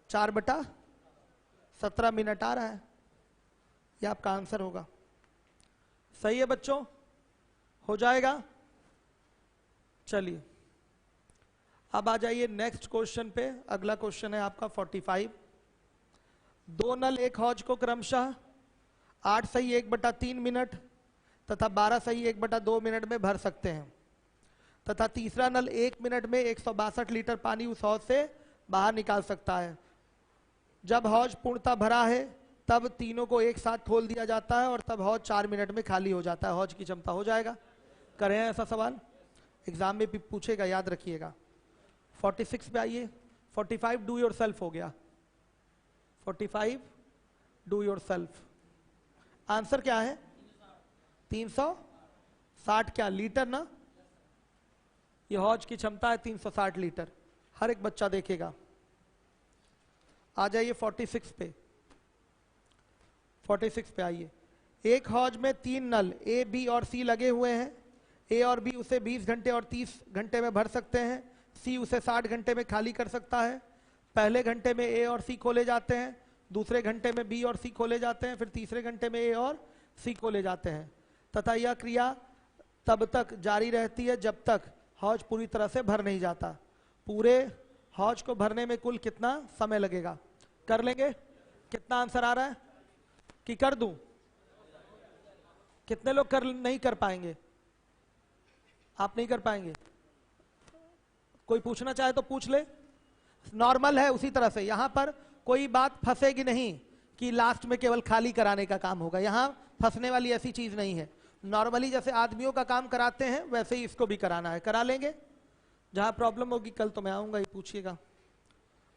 4/17 मिनट आ रहा है, ये आपका आंसर होगा। सही है बच्चों, हो जाएगा। चलिए अब आ जाइए नेक्स्ट क्वेश्चन पे। अगला क्वेश्चन है आपका 45। दो नल एक हौज को क्रमशः 8 सही 1/3 मिनट तथा 12 सही 1/2 मिनट में भर सकते हैं तथा तीसरा नल 1 मिनट में 162 लीटर पानी उस हौज से बाहर निकाल सकता है। जब हौज पूर्णतः भरा है तब तीनों को एक साथ खोल दिया जाता है और तब हौज 4 मिनट में खाली हो जाता है। हौज की क्षमता हो जाएगा। करें ऐसा सवाल, एग्जाम में भी पूछेगा, याद रखिएगा। 46 पे आइए। 45 डू योर सेल्फ हो गया। 45 डू योर सेल्फ। आंसर क्या है? 360 क्या लीटर ना? ये हौज की क्षमता है 360 लीटर। हर एक बच्चा देखेगा। आ जाइए 46 पे। 46 पे आइए। एक हौज में 3 नल ए बी और सी लगे हुए हैं। ए और बी उसे 20 घंटे और 30 घंटे में भर सकते हैं। सी उसे 60 घंटे में खाली कर सकता है। पहले घंटे में ए और सी खोले जाते हैं, दूसरे घंटे में बी और सी खोले जाते हैं, फिर तीसरे घंटे में ए और सी खोले जाते हैं तथा यह क्रिया तब तक जारी रहती है जब तक हौज पूरी तरह से भर नहीं जाता। पूरे हौज को भरने में कुल कितना समय लगेगा? कर लेंगे? कितना आंसर आ रहा है कि कर दूं? कितने लोग नहीं कर पाएंगे? आप नहीं कर पाएंगे? कोई पूछना चाहे तो पूछ ले। नॉर्मल है उसी तरह से, यहां पर कोई बात फंसेगी नहीं कि लास्ट में केवल खाली कराने का काम होगा। यहां फंसने वाली ऐसी चीज नहीं है। नॉर्मली जैसे आदमियों का काम कराते हैं वैसे ही इसको भी कराना है, करा लेंगे। जहां प्रॉब्लम होगी कल तो मैं आऊंगा ही, पूछिएगा।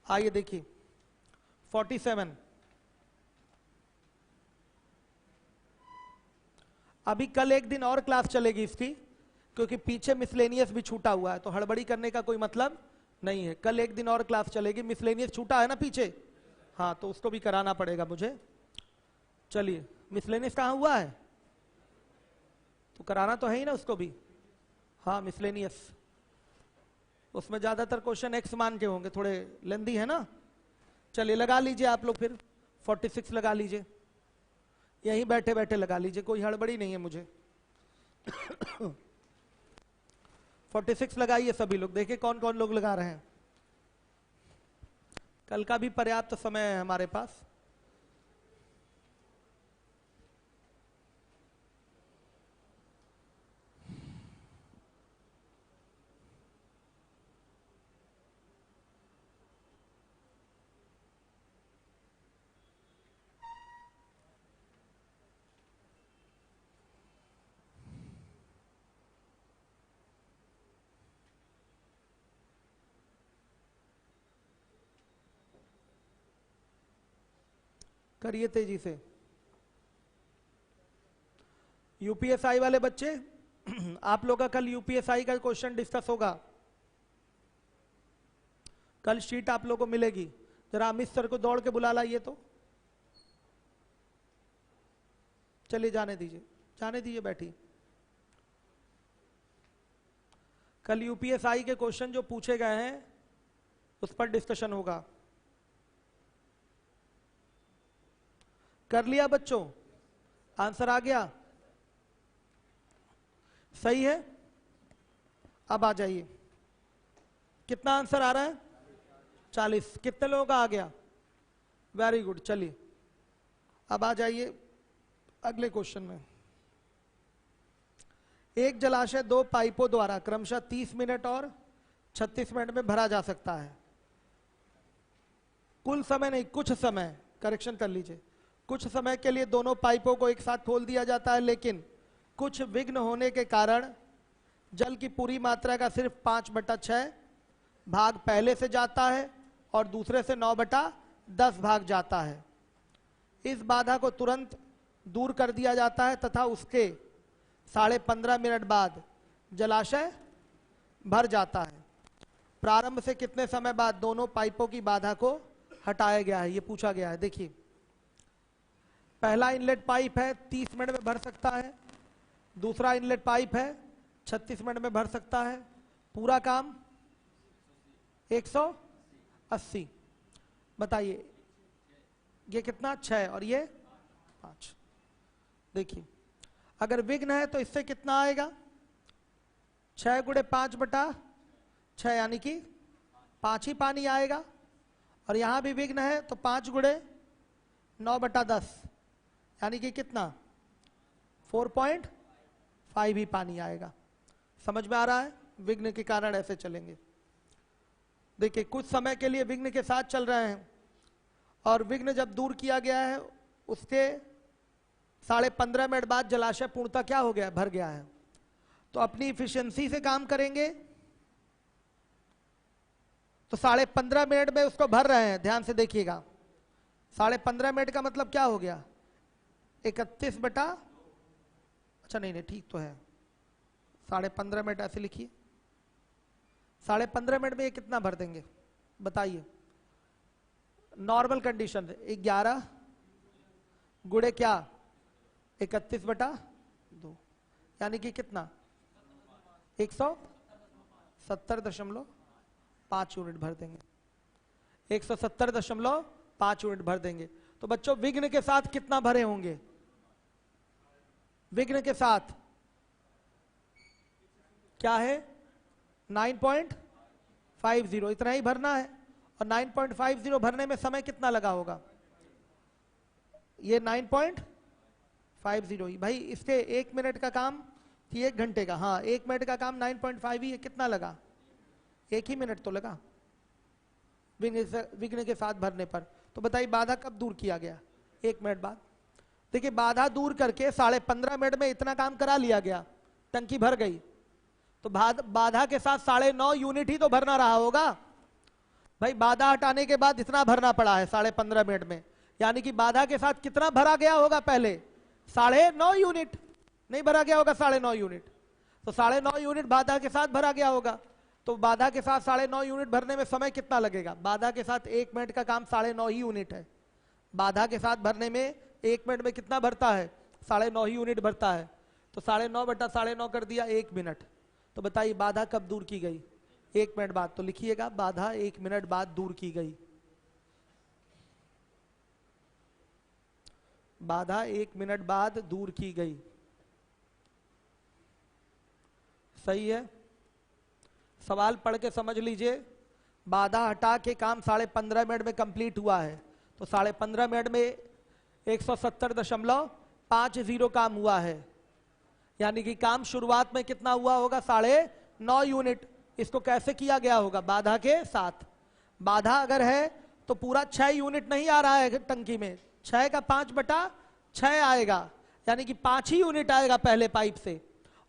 आइए देखिए 47। अभी कल एक दिन और क्लास चलेगी इसकी, क्योंकि पीछे मिसलेनियस भी छूटा हुआ है, तो हड़बड़ी करने का कोई मतलब नहीं है। कल एक दिन और क्लास चलेगी। मिसलेनियस छूटा है ना पीछे, हाँ, तो उसको भी कराना पड़ेगा मुझे। चलिए मिसलेनियस कहाँ हुआ है? तो कराना तो है ही ना उसको भी। हाँ मिसलेनियस, उसमें ज्यादातर क्वेश्चन एक्स मान के होंगे, थोड़े लेंदी है ना। चलिए लगा लीजिए आप लोग फिर 46 लगा लीजिए, यहीं बैठे बैठे लगा लीजिए, कोई हड़बड़ी नहीं है मुझे। 46 लगाइए सभी लोग, देखिए कौन कौन लोग लगा रहे हैं। कल का भी पर्याप्त समय है हमारे पास। करिए तेजी से। यूपीएसआई वाले बच्चे, आप लोग का कल यूपीएसआई का क्वेश्चन डिस्कस होगा। कल शीट आप लोगों को मिलेगी। जरा अमित सर को दौड़ के बुला लाइए तो। चलिए जाने दीजिए बैठी। कल यूपीएसआई के क्वेश्चन जो पूछे गए हैं उस पर डिस्कशन होगा। कर लिया बच्चों? आंसर आ गया? सही है। अब आ जाइए, कितना आंसर आ रहा है? 40। कितने लोगों का आ गया? Very good. चलिए अब आ जाइए अगले क्वेश्चन में। एक जलाशय 2 पाइपों द्वारा क्रमशः 30 मिनट और 36 मिनट में भरा जा सकता है। कुल समय नहीं, कुछ समय, करेक्शन कर लीजिए। कुछ समय के लिए दोनों पाइपों को एक साथ खोल दिया जाता है, लेकिन कुछ विघ्न होने के कारण जल की पूरी मात्रा का सिर्फ 5/6 भाग पहले से जाता है और दूसरे से 9/10 भाग जाता है। इस बाधा को तुरंत दूर कर दिया जाता है तथा उसके 15.5 मिनट बाद जलाशय भर जाता है। प्रारंभ से कितने समय बाद दोनों पाइपों की बाधा को हटाया गया है, ये पूछा गया है। देखिए, पहला इनलेट पाइप है 30 मिनट में भर सकता है, दूसरा इनलेट पाइप है 36 मिनट में भर सकता है। पूरा काम 180। बताइए ये कितना? 6 और ये 5। देखिए, अगर विघ्न है तो इससे कितना आएगा? 6 × 5/6 यानी कि 5 ही पानी आएगा। और यहां भी विघ्न है तो 5 × 9/10 यानी कि कितना? 4.5 ही पानी आएगा। समझ में आ रहा है? विघ्न के कारण ऐसे चलेंगे। देखिए, कुछ समय के लिए विघ्न के साथ चल रहे हैं और विघ्न जब दूर किया गया है उसके 15.5 मिनट बाद जलाशय पूर्णतः क्या हो गया? भर गया है। तो अपनी इफिशियंसी से काम करेंगे तो 15.5 मिनट में उसको भर रहे हैं। ध्यान से देखिएगा, 15.5 मिनट का मतलब क्या हो गया? 31 अच्छा नहीं ठीक तो है, 15.5 मिनट ऐसे लिखिए। 15.5 मिनट में ये कितना भर देंगे बताइए? नॉर्मल कंडीशन 11 गुणे क्या? 31/2 यानी कि कितना? 170.5 यूनिट भर देंगे। 170.5 यूनिट भर देंगे। तो बच्चों विघ्न के साथ कितना भरे होंगे? विघ्न के साथ क्या है? 9.50, इतना ही भरना है। और 9.50 भरने में समय कितना लगा होगा? ये 9.50 ही। भाई इसके 1 मिनट का काम थी 1 घंटे का। हाँ, 1 मिनट का काम 9.5 ही है। कितना लगा? 1 ही मिनट तो लगा विघ्न के साथ भरने पर। तो बताइए बाधा कब दूर किया गया? 1 मिनट बाद। देखिए, बाधा दूर करके 15.5 मिनट में इतना काम करा लिया गया, टंकी भर गई। तो बाधा के साथ 9.5 यूनिट ही तो भरना रहा होगा। भाई बाधा हटाने के बाद इतना भरना पड़ा है 15.5 मिनट में, यानी कि बाधा के साथ कितना भरा गया होगा? पहले 9.5 यूनिट नहीं भरा गया होगा? 9.5 यूनिट। तो 9.5 यूनिट बाधा के साथ भरा गया होगा। तो बाधा के साथ 9.5 यूनिट भरने में समय कितना लगेगा? बाधा के साथ 1 मिनट का काम 9.5 ही यूनिट है। बाधा के साथ भरने में 1 मिनट में कितना भरता है? 9.5 ही यूनिट भरता है। तो 9.5/9 कर दिया 1 मिनट। तो बताइए बाधा कब दूर की गई? 1 मिनट बाद। तो लिखिएगा बाधा 1 मिनट बाद दूर की गई। बाधा 1 मिनट बाद दूर की गई। सही है। सवाल पढ़ के समझ लीजिए। बाधा हटा के काम 15.5 मिनट में कंप्लीट हुआ है। तो 15.5 मिनट में 170.50 काम हुआ है, यानी कि काम शुरुआत में कितना हुआ होगा? 9.5 यूनिट। इसको कैसे किया गया होगा? बाधा के साथ। बाधा अगर है तो पूरा 6 यूनिट नहीं आ रहा है टंकी में, 6 का 5/6 आएगा, यानी कि 5 ही यूनिट आएगा पहले पाइप से,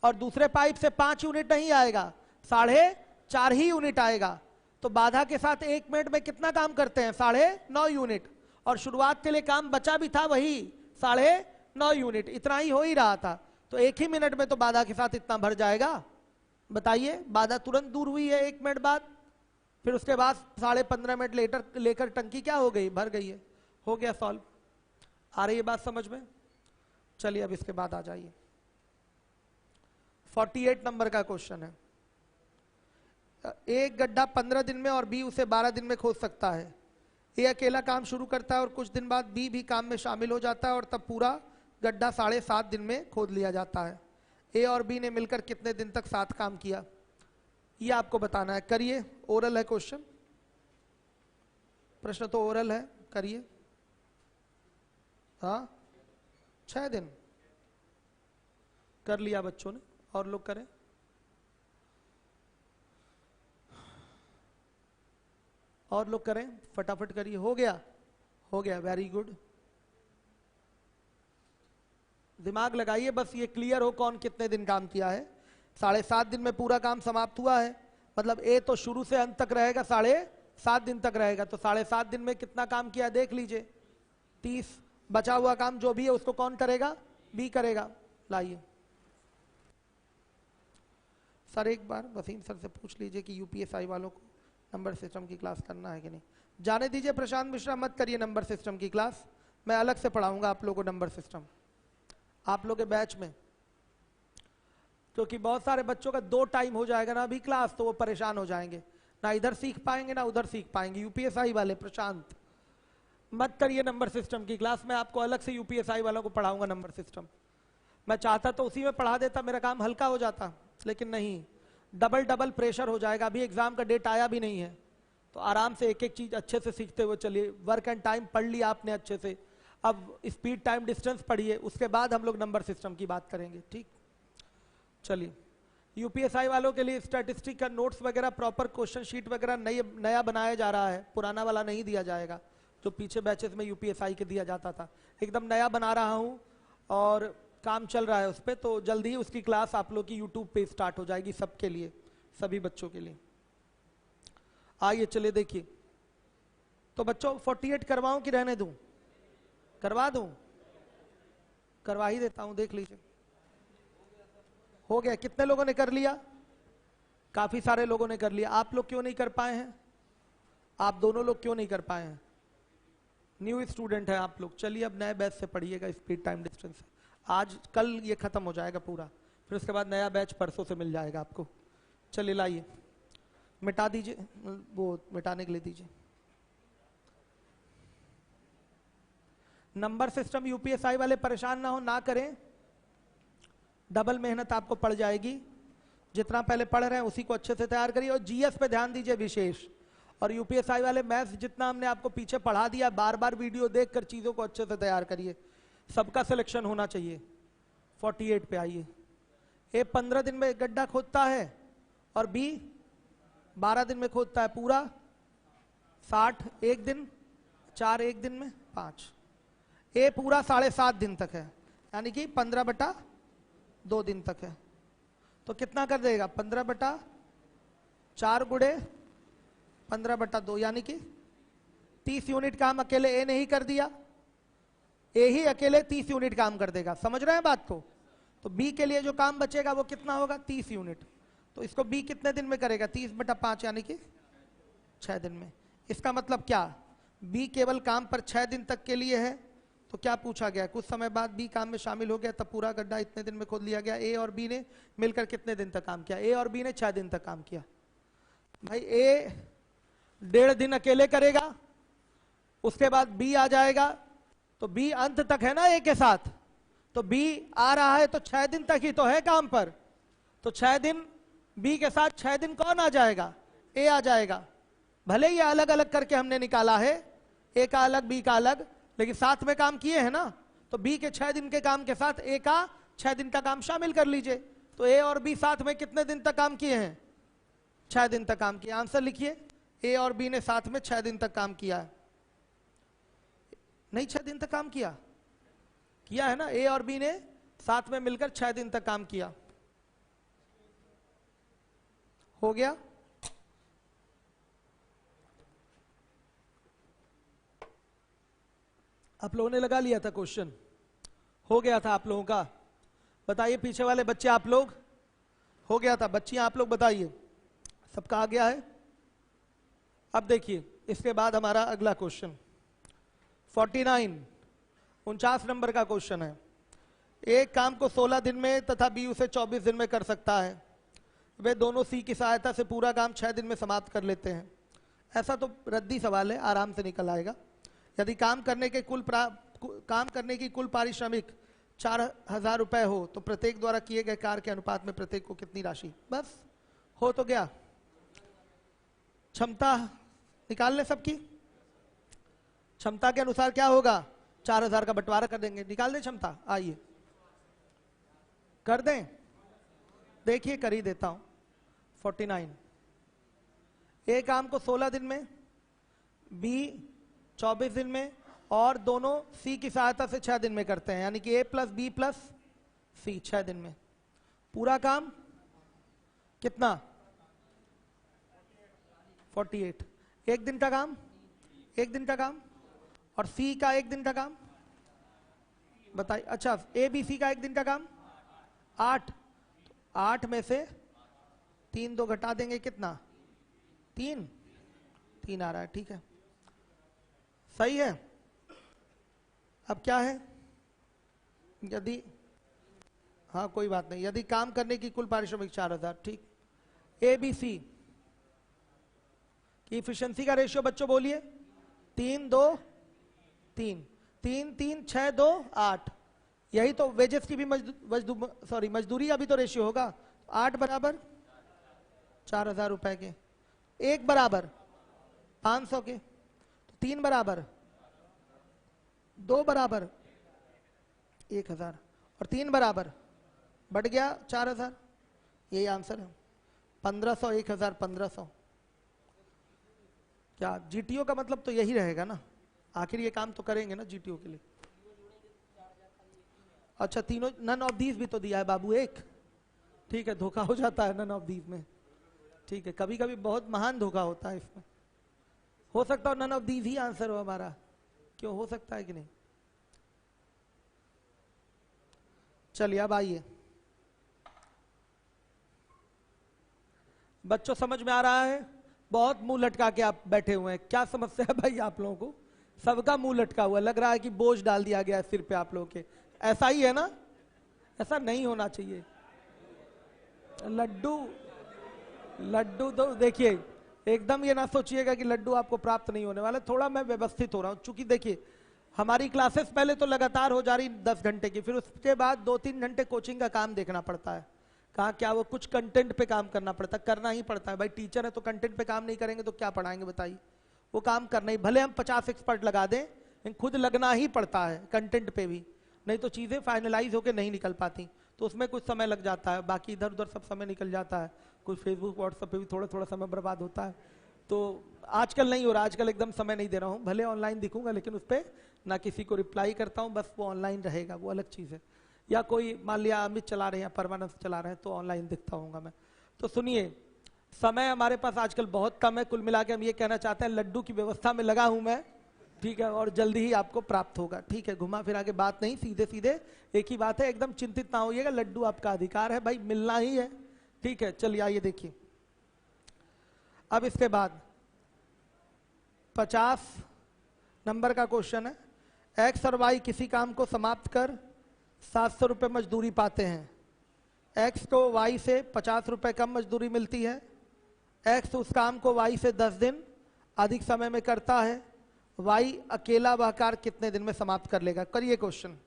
और दूसरे पाइप से 5 यूनिट नहीं आएगा, 4.5 ही यूनिट आएगा। तो बाधा के साथ 1 मिनट में कितना काम करते हैं? 9.5 यूनिट। और शुरुआत के लिए काम बचा भी था वही 9.5 यूनिट, इतना ही हो ही रहा था। तो 1 ही मिनट में तो बाधा के साथ इतना भर जाएगा। बताइए, बाधा तुरंत दूर हुई है 1 मिनट बाद। फिर उसके बाद 15.5 मिनट लेकर टंकी क्या हो गई, भर गई है, हो गया सॉल्व। आ रही है बात समझ में? चलिए अब इसके बाद आ जाइए, 48 नंबर का क्वेश्चन है। एक गड्ढा 15 दिन में और बी उसे 12 दिन में खोद सकता है। ए अकेला काम शुरू करता है और कुछ दिन बाद बी भी काम में शामिल हो जाता है और तब पूरा गड्ढा 7.5 दिन में खोद लिया जाता है। ए और बी ने मिलकर कितने दिन तक साथ काम किया, ये आपको बताना है। करिए, ओरल है क्वेश्चन, प्रश्न तो ओरल है, करिए। हाँ 6 दिन कर लिया बच्चों ने, और लोग करें। और लोग करें, फटाफट करिए। हो गया, हो गया, वेरी गुड। दिमाग लगाइए, बस ये क्लियर हो कौन कितने दिन काम किया है। 7.5 दिन में पूरा काम समाप्त हुआ है, मतलब ए तो शुरू से अंत तक रहेगा, 7.5 दिन तक रहेगा, तो 7.5 दिन में कितना काम किया देख लीजिए, 30। बचा हुआ काम जो भी है उसको कौन करेगा, बी करेगा। लाइए सर, एक बार वसीम सर से पूछ लीजिए कि यूपीएसआई वालों को नंबर सिस्टम की क्लास करना है कि नहीं। जाने दीजिए प्रशांत मिश्रा, मत करिए नंबर सिस्टम की क्लास, मैं अलग से पढ़ाऊंगा आप लोगों को नंबर सिस्टम, आप लोगों के बैच में, क्योंकि बहुत सारे बच्चों का 2 टाइम हो जाएगा ना अभी क्लास, तो वो परेशान हो जाएंगे, ना इधर सीख पाएंगे ना उधर सीख पाएंगे। यूपीएसआई वाले प्रशांत मत करिए नंबर सिस्टम की क्लास, मैं आपको अलग से यूपीएसआई वालों को पढ़ाऊंगा नंबर सिस्टम। मैं चाहता तो उसी में पढ़ा देता, मेरा काम हल्का हो जाता, लेकिन नहीं, डबल प्रेशर हो जाएगा। अभी एग्जाम का डेट आया भी नहीं है, तो आराम से एक एक चीज अच्छे से सीखते हुए चलिए। वर्क एंड टाइम पढ़ लिया आपने अच्छे से, अब स्पीड टाइम डिस्टेंस पढ़िए, उसके बाद हम लोग नंबर सिस्टम की बात करेंगे, ठीक। चलिए, यूपीएसआई वालों के लिए स्टैटिस्टिक का नोट्स वगैरह, प्रॉपर क्वेश्चन शीट वगैरह नया बनाया जा रहा है, पुराना वाला नहीं दिया जाएगा जो पीछे बैचेस में यूपीएसआई के दिया जाता था, एकदम नया बना रहा हूँ और काम चल रहा है उस पर, तो जल्दी ही उसकी क्लास आप लोग की यूट्यूब पे स्टार्ट हो जाएगी सबके लिए, सभी बच्चों के लिए। आइए चलिए देखिए, तो बच्चों 48 करवाऊं कि रहने दूं, करवा दूं, करवा ही देता हूं, देख लीजिए। हो गया, कितने लोगों ने कर लिया, काफी सारे लोगों ने कर लिया। आप लोग क्यों नहीं कर पाए हैं, आप दोनों लोग क्यों नहीं कर पाए हैं, न्यू स्टूडेंट है आप लोग। चलिए अब नए बैच से पढ़िएगा, स्पीड टाइम डिस्टेंस, आज कल ये खत्म हो जाएगा पूरा, फिर उसके बाद नया बैच परसों से मिल जाएगा आपको। चलिए लाइए, मिटा दीजिए, वो मिटाने के लिए दीजिए। नंबर सिस्टम यूपीएसआई वाले परेशान ना हो, ना करें, डबल मेहनत आपको पड़ जाएगी। जितना पहले पढ़ रहे हैं उसी को अच्छे से तैयार करिए, और जीएस पे ध्यान दीजिए विशेष। और यूपीएसआई वाले मैथ्स जितना हमने आपको पीछे पढ़ा दिया, बार बार वीडियो देखकर चीजों को अच्छे से तैयार करिए, सबका सिलेक्शन होना चाहिए। 48 पे आइए, ए 15 दिन में गड्ढा खोदता है और बी 12 दिन में खोदता है पूरा, 60 एक दिन, 4 एक दिन में 5। ए पूरा 7.5 दिन तक है, यानी कि 15/2 दिन तक है, तो कितना कर देगा, 15/4 गुड़े 15/2, यानी कि 30 यूनिट काम अकेले ए ने ही कर दिया, ए ही अकेले 30 यूनिट काम कर देगा, समझ रहे हैं बात को। तो बी के लिए जो काम बचेगा वो कितना होगा, 30 यूनिट, तो इसको बी कितने दिन में करेगा, 30/5, यानी कि 6 दिन में। इसका मतलब क्या, बी केवल काम पर 6 दिन तक के लिए है, तो क्या पूछा गया, कुछ समय बाद बी काम में शामिल हो गया, तब पूरा गड्ढा इतने दिन में खोद लिया गया। ए और बी ने मिलकर कितने दिन तक काम किया, ए और बी ने 6 दिन तक काम किया। भाई ए 1.5 दिन अकेले करेगा, उसके बाद बी आ जाएगा, तो बी अंत तक है ना ए के साथ, तो बी आ रहा है तो 6 दिन तक ही तो है काम पर, तो 6 दिन बी के साथ 6 दिन कौन आ जाएगा, ए आ जाएगा। भले ही अलग अलग करके हमने निकाला है, ए का अलग बी का अलग, लेकिन साथ में काम किए हैं ना, तो बी के 6 दिन के काम के साथ ए का 6 दिन का काम शामिल कर लीजिए। तो ए और बी साथ में कितने दिन तक काम किए हैं, 6 दिन तक काम किया। आंसर लिखिए, ए और बी ने साथ में 6 दिन तक काम किया है, नहीं 6 दिन तक काम किया है ना, ए और बी ने साथ में मिलकर 6 दिन तक काम किया। हो गया, आप लोगों ने लगा लिया था क्वेश्चन, हो गया था आप लोगों का। बताइए पीछे वाले बच्चे, आप लोग, हो गया था, बच्चियां आप लोग बताइए, सबका आ गया है। अब देखिए इसके बाद हमारा अगला क्वेश्चन 49 49 नंबर का क्वेश्चन है। एक काम को 16 दिन में तथा बी उसे 24 दिन में कर सकता है। वे दोनों सी की सहायता से पूरा काम 6 दिन में समाप्त कर लेते हैं। ऐसा तो रद्दी सवाल है, आराम से निकल आएगा। यदि काम करने की कुल पारिश्रमिक 4,000 रुपए हो तो प्रत्येक द्वारा किए गए कार्य के अनुपात में प्रत्येक को कितनी राशि, बस हो तो गया। क्षमता निकाल ले सबकी, क्षमता के अनुसार क्या होगा, 4,000 का बंटवारा कर देंगे, निकाल दें क्षमता, आइए कर दें। देखिए कर ही देता हूं। 49 ए काम को 16 दिन में, बी 24 दिन में और दोनों सी की सहायता से 6 दिन में करते हैं, यानी कि ए प्लस बी प्लस सी 6 दिन में। पूरा काम कितना 48, एक दिन का काम, एक दिन का काम, और सी का एक दिन का काम बताइए। अच्छा ए बी सी का एक दिन का काम 8, 8 में से 3 2 घटा देंगे कितना 3 3 आ रहा है, ठीक है सही है। अब क्या है, यदि हाँ कोई बात नहीं, यदि काम करने की कुल पारिश्रमिक 4,000, ठीक। ए बी सी की इफिशिएंसी का रेशियो बच्चों बोलिए 3 2 3 3 3 6 2 8, यही तो वेजेस की भी मजदूरी का भी तो रेशियो होगा। 8 बराबर 4,000 रुपए के, 1 बराबर 500 के, तो 3 बराबर 2 बराबर 1,000 और 3 बराबर बढ़ गया 4,000, यही आंसर है। 1500 1,000 1500, क्या जीटीओ का मतलब तो यही रहेगा ना, आखिर ये काम तो करेंगे ना जीटीओ के लिए। अच्छा तीनों नन ऑफ दीज भी तो दिया है बाबू एक, ठीक है धोखा हो जाता है नन ऑफ दीज में, ठीक है कभी कभी बहुत महान धोखा होता है इसमें। हो सकता है नन ऑफ दीज ही आंसर हो हमारा, क्यों हो सकता है कि नहीं। चलिए अब आइए बच्चों, समझ में आ रहा है, बहुत मुंह लटका के आप बैठे हुए हैं, क्या समस्या है भाई आप लोगों को, सबका मुंह लटका हुआ, लग रहा है कि बोझ डाल दिया गया है सिर पे आप लोगों के, ऐसा ही है ना, ऐसा नहीं होना चाहिए। लड्डू लड्डू तो देखिए एकदम ये ना सोचिएगा कि लड्डू आपको प्राप्त नहीं होने वाला, थोड़ा मैं व्यवस्थित हो रहा हूं, चूंकि देखिए हमारी क्लासेस पहले तो लगातार हो जा रही 10 घंटे की, फिर उसके बाद 2-3 घंटे कोचिंग का काम देखना पड़ता है, कहाँ क्या वो कुछ कंटेंट पे काम करना पड़ता है, करना ही पड़ता है भाई, टीचर है तो कंटेंट पे काम नहीं करेंगे तो क्या पढ़ाएंगे बताइए, वो काम करना ही, भले हम 50 एक्सपर्ट लगा दें लेकिन खुद लगना ही पड़ता है कंटेंट पे भी, नहीं तो चीजें फाइनलाइज होकर नहीं निकल पाती, तो उसमें कुछ समय लग जाता है, बाकी इधर उधर सब समय निकल जाता है, कुछ फेसबुक व्हाट्सएप पे भी थोड़ा थोड़ा समय बर्बाद होता है, तो आजकल नहीं हो रहा, आजकल एकदम समय नहीं दे रहा हूँ, भले ऑनलाइन दिखूंगा लेकिन उस पर ना किसी को रिप्लाई करता हूँ, बस वो ऑनलाइन रहेगा, वो अलग चीज़ है, या कोई मान लिया अमित चला रहे हैं या परमानंद चला रहे हैं तो ऑनलाइन दिखता हूँगा मैं। तो सुनिए समय हमारे पास आजकल बहुत कम है, कुल मिला के हम ये कहना चाहते हैं लड्डू की व्यवस्था में लगा हूँ मैं, ठीक है, और जल्दी ही आपको प्राप्त होगा, ठीक है, घुमा फिरा के बात नहीं, सीधे सीधे एक ही बात है, एकदम चिंतित ना होइएगा, लड्डू आपका अधिकार है भाई, मिलना ही है, ठीक है। चलिए आइए देखिए अब इसके बाद 50 नंबर का क्वेश्चन है, एक्स और वाई किसी काम को समाप्त कर 700 रुपये मजदूरी पाते हैं, एक्स को वाई से 50 रुपये कम मजदूरी मिलती है, एक्स उस काम को वाई से 10 दिन अधिक समय में करता है, वाई अकेला वह कार्य कितने दिन में समाप्त कर लेगा। करिए क्वेश्चन,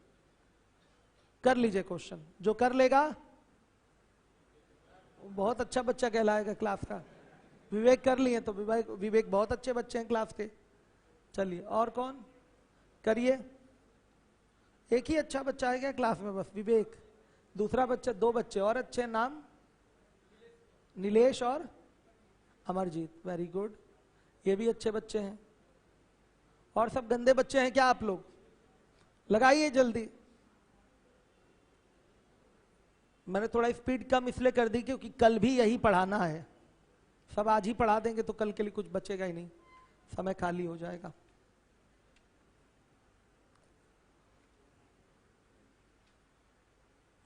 कर लीजिए क्वेश्चन, जो कर लेगा बहुत अच्छा बच्चा कहलाएगा क्लास का। विवेक कर लिए तो विवेक बहुत अच्छे बच्चे हैं क्लास के। चलिए और कौन, करिए, एक ही अच्छा बच्चा है क्या क्लास में, बस विवेक, दूसरा बच्चा, 2 बच्चे और अच्छे, नाम नीलेश और अमरजीत, वेरी गुड, ये भी अच्छे बच्चे हैं, और सब गंदे बच्चे हैं क्या आप लोग, लगाइए जल्दी। मैंने थोड़ा स्पीड कम इसलिए कर दी क्योंकि कल भी यही पढ़ाना है, सब आज ही पढ़ा देंगे तो कल के लिए कुछ बचेगा ही नहीं, समय खाली हो जाएगा।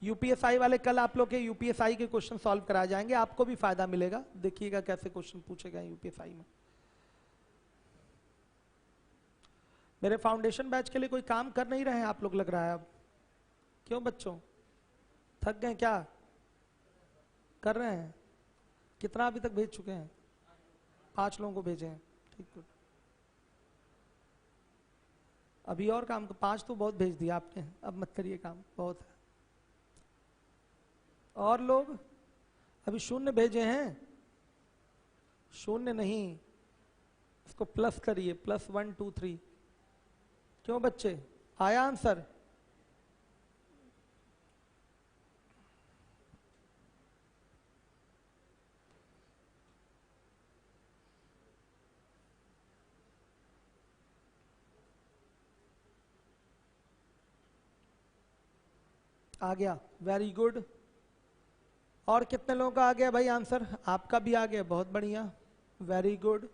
यूपीएसआई वाले कल आप लोग के यूपीएसआई के क्वेश्चन सॉल्व कराए जाएंगे, आपको भी फायदा मिलेगा, देखिएगा कैसे क्वेश्चन पूछे गए यूपीएसआई में। मेरे फाउंडेशन बैच के लिए कोई काम कर नहीं रहे हैं आप लोग, लग रहा है अब। क्यों बच्चों, थक गए क्या? कर रहे हैं? कितना अभी तक भेज चुके हैं? 5 लोगों को भेजे हैं, ठीक। अभी और काम, 5 तो बहुत भेज दिया आपने, अब मत करिए काम, बहुत है। और लोग अभी 0 भेजे हैं, 0 नहीं, इसको प्लस करिए, +1 2 3। क्यों बच्चे, आया आंसर? आ गया, वेरी गुड। और कितने लोगों का आ गया भाई आंसर? आपका भी आ गया, बहुत बढ़िया, वेरी गुड।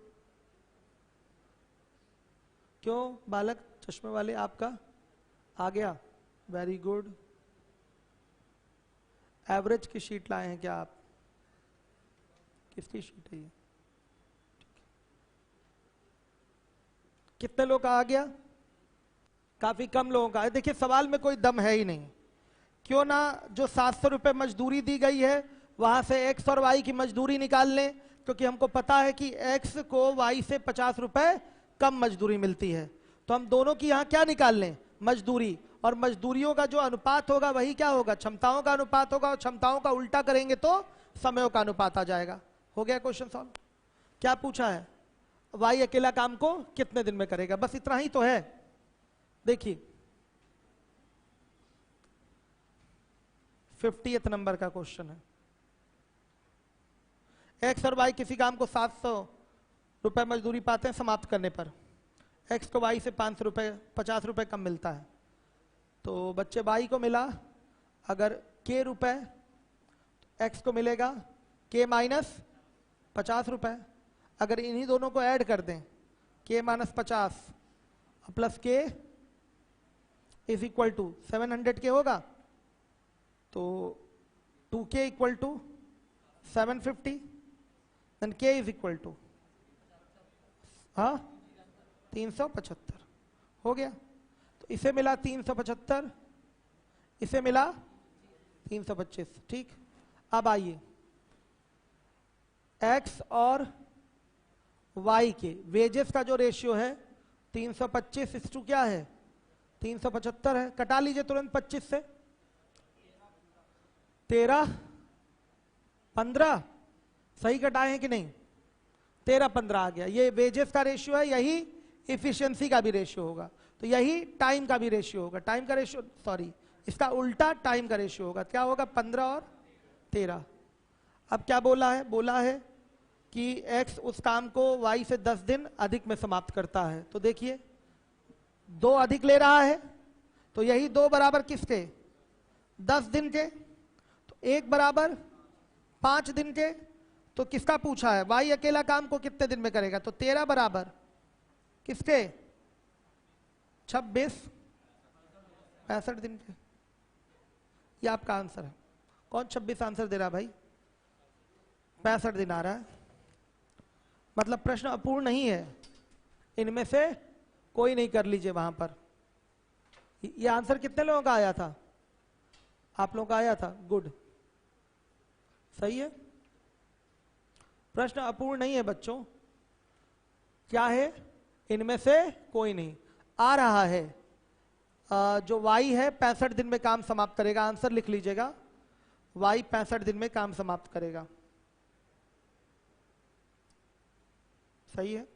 क्यों बालक चश्मे वाले, आपका आ गया, वेरी गुड। एवरेज की शीट लाए हैं क्या आप? किसकी शीट है ये? कितने लोगों का आ गया? काफी कम लोगों का है। देखिए सवाल में कोई दम है ही नहीं। क्यों ना जो 700 रुपए मजदूरी दी गई है वहां से x और y की मजदूरी निकाल लें, क्योंकि हमको पता है कि x को y से 50 रुपए कम मजदूरी मिलती है। तो हम दोनों की यहाँ क्या निकाल लें? मजदूरी। और मजदूरियों का जो अनुपात होगा वही क्या होगा? क्षमताओं का अनुपात होगा, और क्षमताओं का उल्टा करेंगे तो समयों का अनुपात आ जाएगा। हो गया क्वेश्चन सॉल्व। क्या पूछा है? y अकेला काम को कितने दिन में करेगा, बस इतना ही तो है। देखिए 50th नंबर का क्वेश्चन है। x और y किसी काम को 700 रुपए मजदूरी पाते हैं समाप्त करने पर। x को y से 50 रुपए कम मिलता है। तो बच्चे y को मिला अगर k रुपए, x को मिलेगा k माइनस 50 रुपए। अगर इन्हीं दोनों को ऐड कर दें, k minus 50 plus k is equal to 700k होगा। तो 2k equal to 750, then k is equal to 375 हो गया। तो इसे मिला 375, इसे मिला 325, ठीक। अब आइए x और y के वेजेस का जो रेशियो है 325 क्या है? 375 है। कटा लीजिए तुरंत 25 से। 13 15 सही कटाए हैं कि नहीं? 13 15 आ गया। ये वेजेस का रेशियो है, यही इफिशिएंसी का भी रेशियो होगा, तो यही टाइम का भी रेशियो होगा। टाइम का रेशियो, सॉरी इसका उल्टा टाइम का रेशियो होगा। क्या होगा? 15 और 13। अब क्या बोला है? बोला है कि x उस काम को y से 10 दिन अधिक में समाप्त करता है। तो देखिए 2 अधिक ले रहा है, तो यही 2 बराबर किसके? 10 दिन के। तो 1 बराबर 5 दिन के। तो किसका पूछा है? y अकेला काम को कितने दिन में करेगा? तो 13 बराबर किसके? 26 65 दिन के। ये आपका आंसर है। कौन 26 आंसर दे रहा भाई? 65 दिन आ रहा है। मतलब प्रश्न अपूर्ण नहीं है, इनमें से कोई नहीं कर लीजिए वहां पर। ये आंसर कितने लोगों का आया था? आप लोगों का आया था, गुड, सही है। प्रश्न अपूर्ण नहीं है बच्चों। क्या है? इनमें से कोई नहीं आ रहा है। जो y है 65 दिन में काम समाप्त करेगा। आंसर लिख लीजिएगा, y 65 दिन में काम समाप्त करेगा। सही है।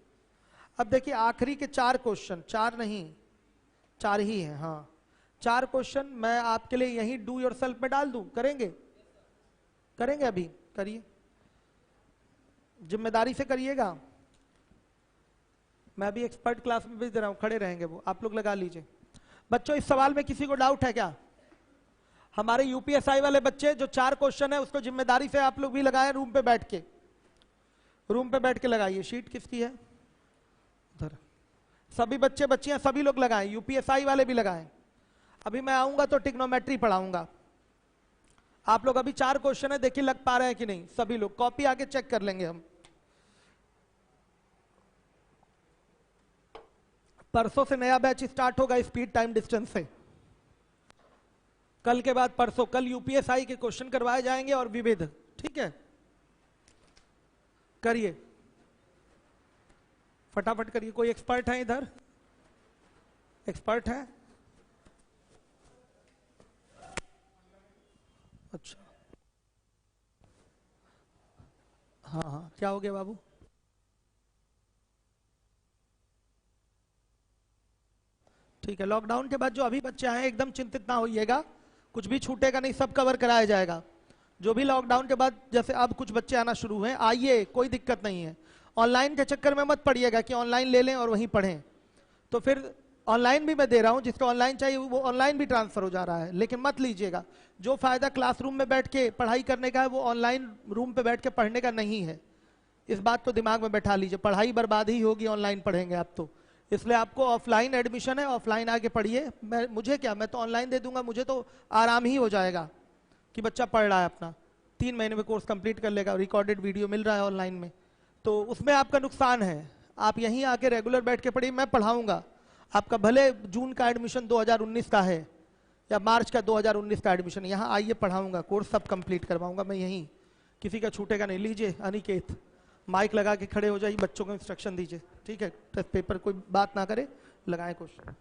अब देखिए आखिरी के 4 क्वेश्चन, 4 नहीं 4 ही हैं। हाँ 4 क्वेश्चन मैं आपके लिए यही डू योरसेल्फ में डाल दूं, करेंगे? करेंगे? अभी करिए, जिम्मेदारी से करिएगा। मैं भी एक्सपर्ट क्लास में भेज दे रहा हूं, खड़े रहेंगे वो, आप लोग लगा लीजिए। बच्चों इस सवाल में किसी को डाउट है क्या? हमारे यूपीएसआई वाले बच्चे जो 4 क्वेश्चन है उसको जिम्मेदारी से आप लोग भी लगाएं, रूम पे बैठ के, रूम पे बैठ के लगाइए। शीट किसकी है? उधर। सभी बच्चे बच्चियां सभी लोग लगाएं, यूपीएसआई वाले भी लगाएं। अभी मैं आऊंगा तो ट्रिग्नोमेट्री पढ़ाऊंगा। आप लोग अभी 4 क्वेश्चन है, देखिए लग पा रहे हैं कि नहीं। सभी लोग कॉपी आके चेक कर लेंगे हम। परसों से नया बैच स्टार्ट होगा स्पीड टाइम डिस्टेंस से। कल के बाद परसों, कल यूपीएसआई के क्वेश्चन करवाए जाएंगे और विविध, ठीक है। करिए फटाफट करिए। कोई एक्सपर्ट है इधर? एक्सपर्ट है? अच्छा, हाँ हाँ, क्या हो गया बाबू? ठीक है, लॉकडाउन के बाद जो अभी बच्चे आए एकदम चिंतित ना होइएगा, कुछ भी छूटेगा नहीं, सब कवर कराया जाएगा। जो भी लॉकडाउन के बाद, जैसे अब कुछ बच्चे आना शुरू हुए, आइए, कोई दिक्कत नहीं है। ऑनलाइन के चक्कर में मत पड़िएगा कि ऑनलाइन ले लें और वहीं पढ़ें, तो फिर ऑनलाइन भी मैं दे रहा हूं, जिसको ऑनलाइन चाहिए वो ऑनलाइन भी ट्रांसफर हो जा रहा है, लेकिन मत लीजिएगा। जो फायदा क्लासरूम में बैठ के पढ़ाई करने का है वो ऑनलाइन रूम पे बैठ के पढ़ने का नहीं है। इस बात को दिमाग में बैठा लीजिए, पढ़ाई बर्बाद ही होगी ऑनलाइन पढ़ेंगे आप तो। इसलिए आपको ऑफलाइन एडमिशन है, ऑफलाइन आके पढ़िए। मुझे क्या, मैं तो ऑनलाइन दे दूंगा, मुझे तो आराम ही हो जाएगा कि बच्चा पढ़ रहा है अपना, 3 महीने में कोर्स कंप्लीट कर लेगा, रिकॉर्डेड वीडियो मिल रहा है ऑनलाइन में। तो उसमें आपका नुकसान है, आप यहीं आके रेगुलर बैठ के पढ़िए, मैं पढ़ाऊंगा आपका। भले जून का एडमिशन 2019 का है या मार्च का 2019 का एडमिशन, यहाँ आइए पढ़ाऊंगा, कोर्स सब कंप्लीट करवाऊंगा मैं यहीं, किसी का छूटेगा नहीं। लीजिए अनिकेत, माइक लगा के खड़े हो जाइए, बच्चों को इंस्ट्रक्शन दीजिए, ठीक है। टेस्ट पेपर कोई बात ना करे, लगाएं क्वेश्चन।